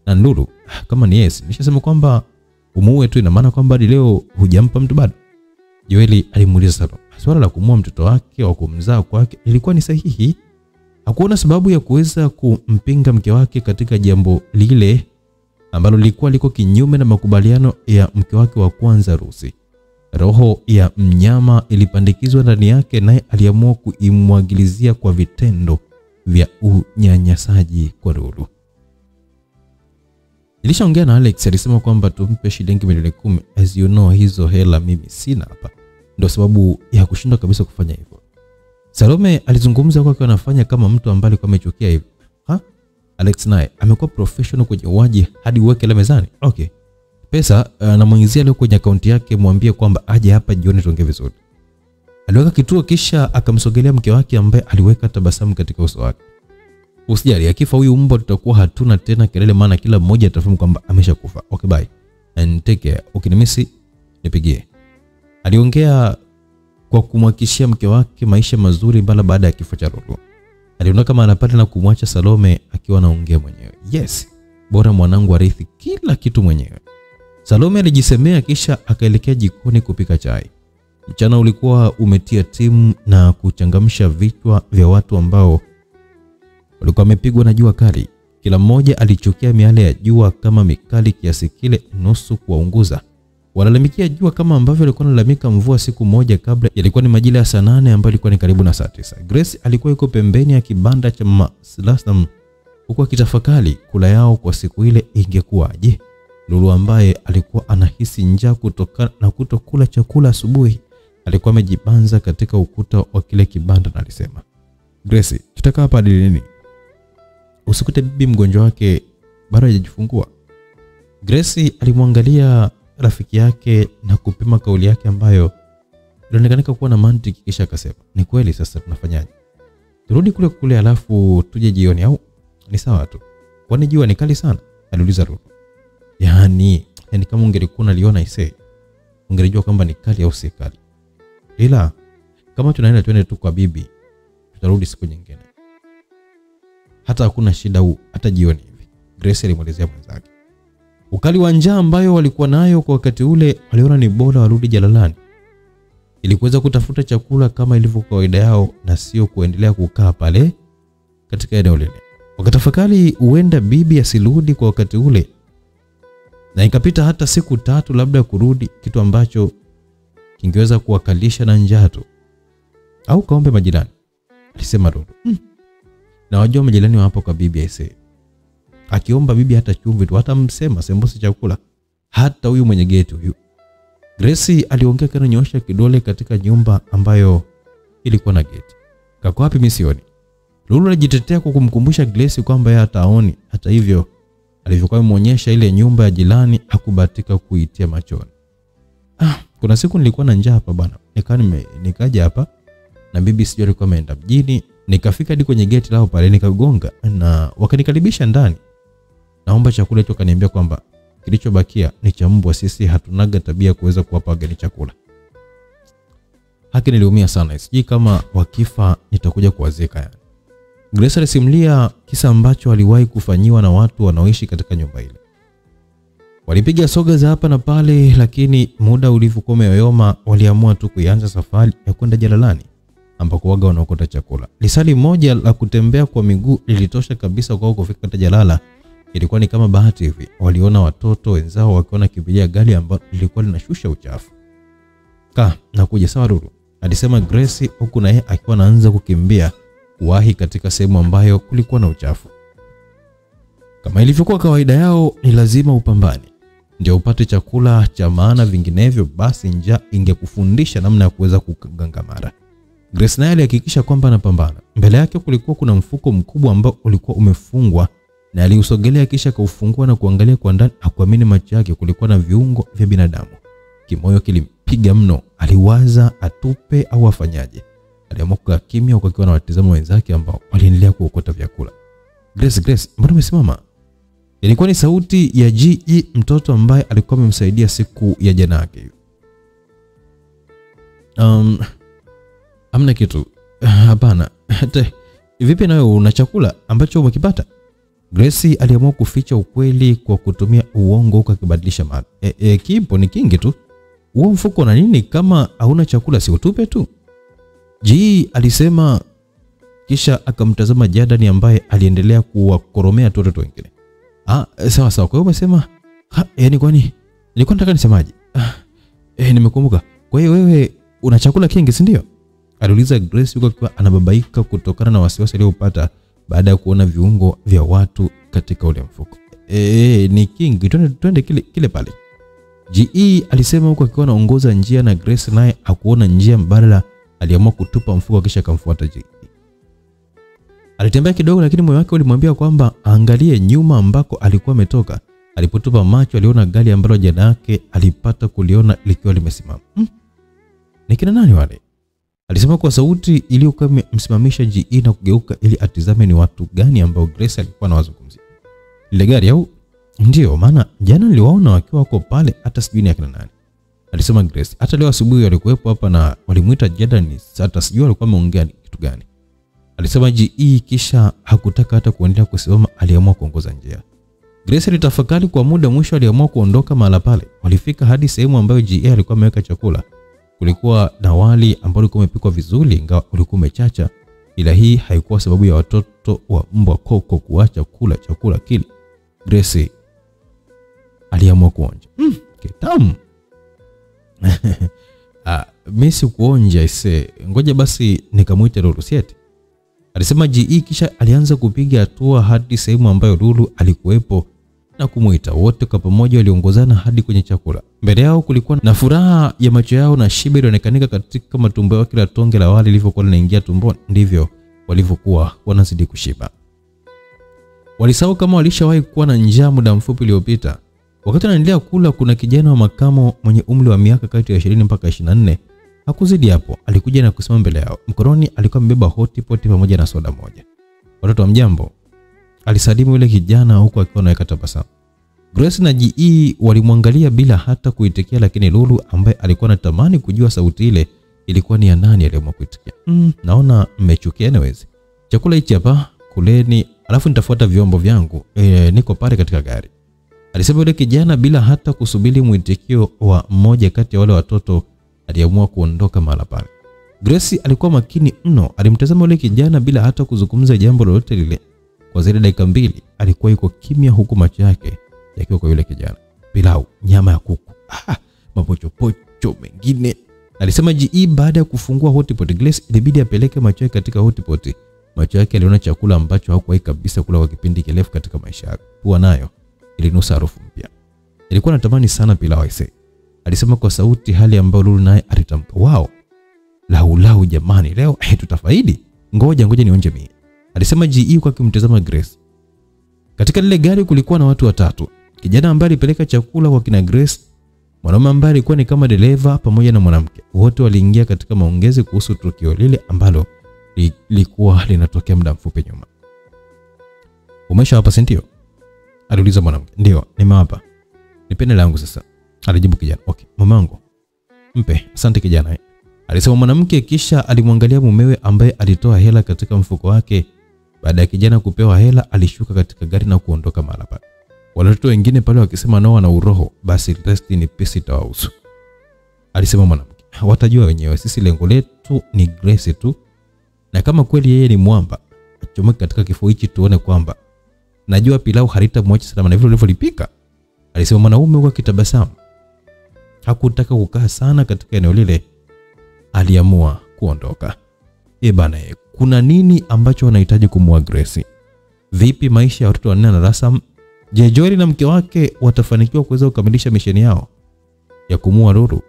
"Na Lulu, kama ni yes, nishasema kwamba umuue tu, ina maana kwamba leo hujampa mtu bado?" Joel alimuuliza Salome. Swala la kumua mtoto wake wa kumzaa kwake ilikuwa ni sahihi. Hakuona sababu ya kuweza kumpinga mke wake katika jambo lile ambalo lilikuwa liko kinyume na makubaliano ya mke wake wa kwanza Rusi. Roho ya mnyama ilipandikizwa ndani yake, naye aliamua kuimwagilizia kwa vitendo vya unyanyasaji kwa Lulu. Nilishaongea na Alex, alisema kwamba tumpe shilingi milioni 10. As you know, hizo hela mimi sina hapa, ndio sababu ya kushindwa kabisa kufanya hivyo. Salome alizungumza kwa anafanya kama mtu ambaye alikuwa amechukia hivyo. Alex naye amekuwa professional kwenye uwaji hadi uweke la mezani. Okay, pesa anamuingizia leo kwenye akaunti yake, mwambie kwamba aje hapa jioni tuongee vizuri. Aliweka kituo kisha akamsogelea mke wake ambaye aliweka tabasamu katika uso wake. "Usijali, akifa huyu mbwa tutakuwa hatuna tena kelele, maana kila mmoja atafahamu kwamba ameshakufa. Okay, bye and take care. Ukinimisi nipigie." Aliongea kwa kumhakikishia mke wake maisha mazuri baada ya kifo cha Lulu. Aliondoka mahali pale na kumwacha Salome akiwa anaongea mwenyewe. "Yes, bora mwanangu arithi kila kitu mwenyewe," Salome alijisemea, kisha akaelekea jikoni kupika chai. Mchana ulikuwa umetia timu na kuchangamsha vichwa vya watu ambao walikuwa wamepigwa na jua kali. Kila mmoja alichukia miale ya jua kama mikali kiasi kile nusu kuwaunguza. Walalamikia jua kama ambavyo walikuwa wanalalamika mvua siku moja kabla. Yalikuwa ni majira ya saa 8 ambayo ilikuwa ni karibu na saa 9. Grace alikuwa yuko pembeni ya kibanda cha Maslasam huko akitafakari kula yao kwa siku ile ingekuwaje. Lulu ambaye alikuwa anahisi njaa kutokana na kutokula chakula asubuhi, alikuwa amejibanza katika ukuta wa kile kibanda na alisema, "Grace, tutakaa hapa hadi lini? Usikute bibi mgonjwa wake bado hajajifungua." Grace alimwangalia rafiki yake na kupima kauli yake ambayo Ilionekana kuwa na mantiki, kisha akasema, "Ni kweli, sasa tunafanyaje? Turudi kule kule alafu tuje jioni au ni sawa tu? Kwani jua ni kali sana?" aliuliza Lulu. Yaani kama ungelikuwa unaliona isee, ungelijua kwamba ni kali au si kali. Ila kama tunaenda twende tu kwa bibi, tutarudi siku nyingine. Hata hakuna shida hata jioni hivi, Grace alimwelezea mwenzake. Ukali wa njaa ambayo walikuwa nayo kwa wakati ule, waliona ni bora warudi jalalani ili kuweza kutafuta chakula kama ilivyo kawaida yao na sio kuendelea kukaa pale katika eneo lile. Wakatafakari huenda bibi asirudi kwa wakati ule, na ikapita hata siku 3 labda kurudi, kitu ambacho kingeweza kuwakalisha na njaa tu. Au kaombe majirani, alisema Lulu. Na wajua majirani wa hapo kwa bibi aisee. Akiomba bibi hata chumvi tu, hata msema sembuse chakula, hata huyu mwenye geti huyu. Grace aliongea kana nyosha kidole katika nyumba ambayo ilikuwa na geti. "Kako wapi misioni?" Lulu alijitetea kwa kumkumbusha Grace kwamba yeye hataoni. Hata hivyo, alivyokuwa ameonyesha ile nyumba ya jirani hakubahatika kuitia machoni. Kuna siku nilikuwa na njaa hapa bwana. Nikaja hapa na bibi sijui alikuwa ameenda mjini. Nikafika hadi kwenye geti lao pale, nikagonga na wakanikaribisha ndani. Naomba chakula hicho, kaniambia kwamba kilichobakia ni cha mbwa, sisi hatunaga tabia kuweza kuwapa wageni chakula. Haki niliumia sana, sijui kama wakifa nitakuja kuwazika yani. Grace alisimulia kisa ambacho aliwahi kufanyiwa na watu wanaoishi katika nyumba ile. Walipiga soga za hapa na pale, lakini muda ulivyokuwa umeyoyoma, waliamua tu kuanza safari ya kwenda jalalani ambako waga wanaokota chakula. Lisali moja la kutembea kwa miguu lilitosha kabisa kwao kufika katika jalala. Ilikuwa ni kama bahati hivi, waliona watoto wenzao wakiona kibilia gari ambalo lilikuwa linashusha uchafu. "Nakuja sawa Lulu," alisema Grace, huku naye akiwa anaanza kukimbia kuwahi katika sehemu ambayo kulikuwa na uchafu. Kama ilivyokuwa kawaida yao, ni lazima upambane ndio upate chakula cha maana, vinginevyo basi njaa ingekufundisha namna ya kuweza kugangamara. Grace naye alihakikisha kwamba anapambana. Mbele yake kulikuwa kuna mfuko mkubwa ambao ulikuwa umefungwa, na aliusogelea kisha kaufungua na kuangalia kwa ndani. Hakuamini macho yake, kulikuwa na viungo vya binadamu. Kimoyo kilimpiga mno, aliwaza atupe au afanyaje. Aliamua kukaa kimya huku akiwa anawatazama wenzake ambao waliendelea kuokota vyakula. Grace, mbona umesimama?" Ilikuwa ni sauti ya G.E, mtoto ambaye alikuwa amemsaidia siku ya jana yake. Hamna kitu. Hapana. Hata vipi nawe una chakula ambacho umekipata? Grace aliamua kuficha ukweli kwa kutumia uongo huko akibadilisha mada. Kipo ni kingi tu. Huo mfuko na nini kama hauna chakula si utupe tu? G alisema, kisha akamtazama Jadani ambaye aliendelea kuwakoromea watoto wengine. Sawa. Kwa hiyo umesema yani kwani nilikuwa nataka nisemaje? Nimekumbuka. Kwa hiyo wewe una chakula kingi, si ndio? Aliuliza Grace huko akiwa anababaika kutokana na wasiwasi aliyopata baada ya kuona viungo vya watu katika ule mfuko. Ni kingi, twende kile pale. G.E alisema huko akiwa anaongoza njia, na Grace naye hakuona njia mbadala, aliamua kutupa mfuko kisha akamfuata G.E. Alitembea kidogo, lakini moyo wake ulimwambia kwamba aangalie nyuma ambako alikuwa ametoka. Alipotupa macho aliona gari ambalo jana yake alipata kuliona likiwa limesimama. Ni kina nani wale? Alisema kwa sauti iliyokuwa imemsimamisha G.E na kugeuka ili atizame ni watu gani ambao Grace alikuwa anawazungumzia. Ile gari au? Ndio, maana jana niliwaona wakiwa wako pale, hata sijui ni akina nani. Alisema Grace. Hata leo asubuhi walikuwepo hapa na walimuita Jadani, hata sijui walikuwa wameongea kitu gani. Alisema G.E kisha hakutaka hata kuendelea kusimama, aliamua kuongoza njia. Grace alitafakari kwa muda, mwisho aliamua kuondoka mahali pale. Walifika hadi sehemu ambayo G.E alikuwa ameweka chakula. Kulikuwa na wali ambao ulikuwa umepikwa vizuri ingawa ulikuwa umechacha, ila hii haikuwa sababu ya watoto wa mbwa koko kuacha kula chakula kile. Grace aliamua kuonja. Kitamu. Mimi si kuonja ise. Ngoja basi nikamuite Lulu sieti. Alisema G.E kisha alianza kupiga hatua hadi sehemu ambayo Lulu alikuwepo na kumuita. Wote kwa pamoja waliongozana hadi kwenye chakula. Mbele yao kulikuwa na furaha ya macho yao, na shibe ilionekanika katika matumbo yao. Kila tonge la wali lilivyokuwa linaingia tumboni ndivyo walivyokuwa wanazidi kushiba. Walisahau kama walishawahi kuwa na njaa muda mfupi uliopita. Wakati wanaendelea kula, kuna kijana wa makamo mwenye umri wa miaka kati ya 20 mpaka 24 Hakuzidi hapo, alikuja na kusimama mbele yao. Mkononi alikuwa amebeba hotpot pamoja na soda moja. "Watoto mjambo?" alisalimu yule kijana huku akiwa anaweka tabasamu. Grace na GE walimwangalia bila hata kuitikia, lakini Lulu ambaye alikuwa anatamani kujua sauti ile ilikuwa ni ya nani aliyeamua kuitikia. Naona mmechukia anyways. Chakula hichi hapa, kuleni, alafu nitafuata vyombo vyangu. Niko pale katika gari." Alisema yule kijana bila hata kusubiri mwitikio wa mmoja kati ya wale watoto. Aliamua kuondoka mahali pale. Grace alikuwa makini mno, alimtazama yule kijana bila hata kuzungumza jambo lolote lile. Kwa zaidi dakika 2 alikuwa yuko kimya, huku macho yake yakiwa kwa yule kijana. "Pilau, nyama ya kuku, mapochopocho mengine," alisema GE baada ya kufungua hotpot. Grace ilibidi apeleke macho yake katika hotpot. Macho yake aliona chakula ambacho hakuwahi kabisa kula kwa kipindi kirefu katika maisha yake. Pua nayo ilinusa harufu mpya. Ilikuwa anatamani sana pilau aise, alisema kwa sauti, hali ambayo Lulu naye alitamka. "Wow, lau jamani, leo tutafaidi. Ngoja nionje mimi," alisema GE kwa kumtazama Grace. Katika lile gari kulikuwa na watu watatu. Kijana ambaye alipeleka chakula kwa kina Grace, mwanaume ambaye alikuwa ni kama dereva, pamoja na mwanamke. Wote waliingia katika maongezi kuhusu tukio lile ambalo lilikuwa linatokea muda mfupi nyuma. "Umesha hapa si ndio?" aliuliza mwanamke. "Ndio, nimewapa." "Nipende langu sasa," alijibu kijana. "Okay, mamangu." "Mpe." "Asante kijana," alisema mwanamke, kisha alimwangalia mumewe ambaye alitoa hela katika mfuko wake. Baada ya kijana kupewa hela, alishuka katika gari na kuondoka mahali pale. Watoto wengine pale wakisema nao wana uroho, basi rest in peace tawahusu, alisema mwanamke. "Watajua wenyewe, sisi lengo letu ni Grace tu, na kama kweli yeye ni mwamba, achomoke katika kifo hichi tuone kwamba najua pilau halitamwacha salama na vile ulivyolipika," alisema mwanaume kwa kitabasamu. Hakutaka kukaa sana katika eneo lile, aliamua kuondoka. Bana, kuna nini ambacho wanahitaji kumua Grace? Vipi maisha ya watoto wanne na Rasam? Je, Joel na mke wake watafanikiwa kuweza kukamilisha misheni yao ya kumua Lulu?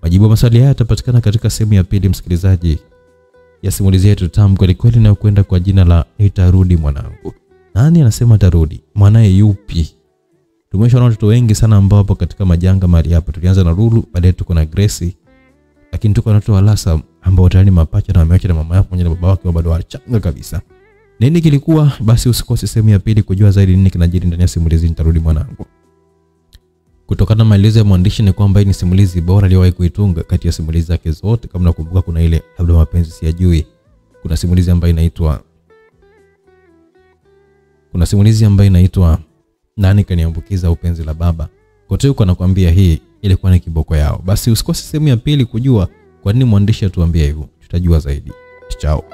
Majibu ya maswali haya yatapatikana katika sehemu ya pili, msikilizaji, ya simulizi yetu tamu kweli kweli na kwenda kwa jina la Nitarudi Mwanangu. Nani anasema atarudi? Mwanae yupi? Tumeshaona watoto wengi sana ambao wapo katika majanga mahali hapa. Tulianza na Lulu, baadaye tuko na Grace, lakini tuko na watoto wa Rasam ambao tayari mapacha na wameacha na mama yao pamoja na baba wake bado wachanga kabisa. Nini kilikuwa? Basi usikose sehemu ya pili kujua zaidi nini kinajiri ndani ya simulizi Nitarudi Mwanangu. Kutokana na maelezo ya mwandishi ni kwamba hii ni simulizi bora aliyowahi kuitunga kati ya simulizi zake zote. Kama nakumbuka, kuna ile labda mapenzi siyajui, kuna simulizi ambayo inaitwa Nani Kaniambukiza Upenzi la Baba. Kote huko anakuambia hii ilikuwa ni kiboko yao. Basi usikose sehemu ya pili kujua kwa nini mwandishi atuambia hivyo. Tutajua zaidi. Ciao.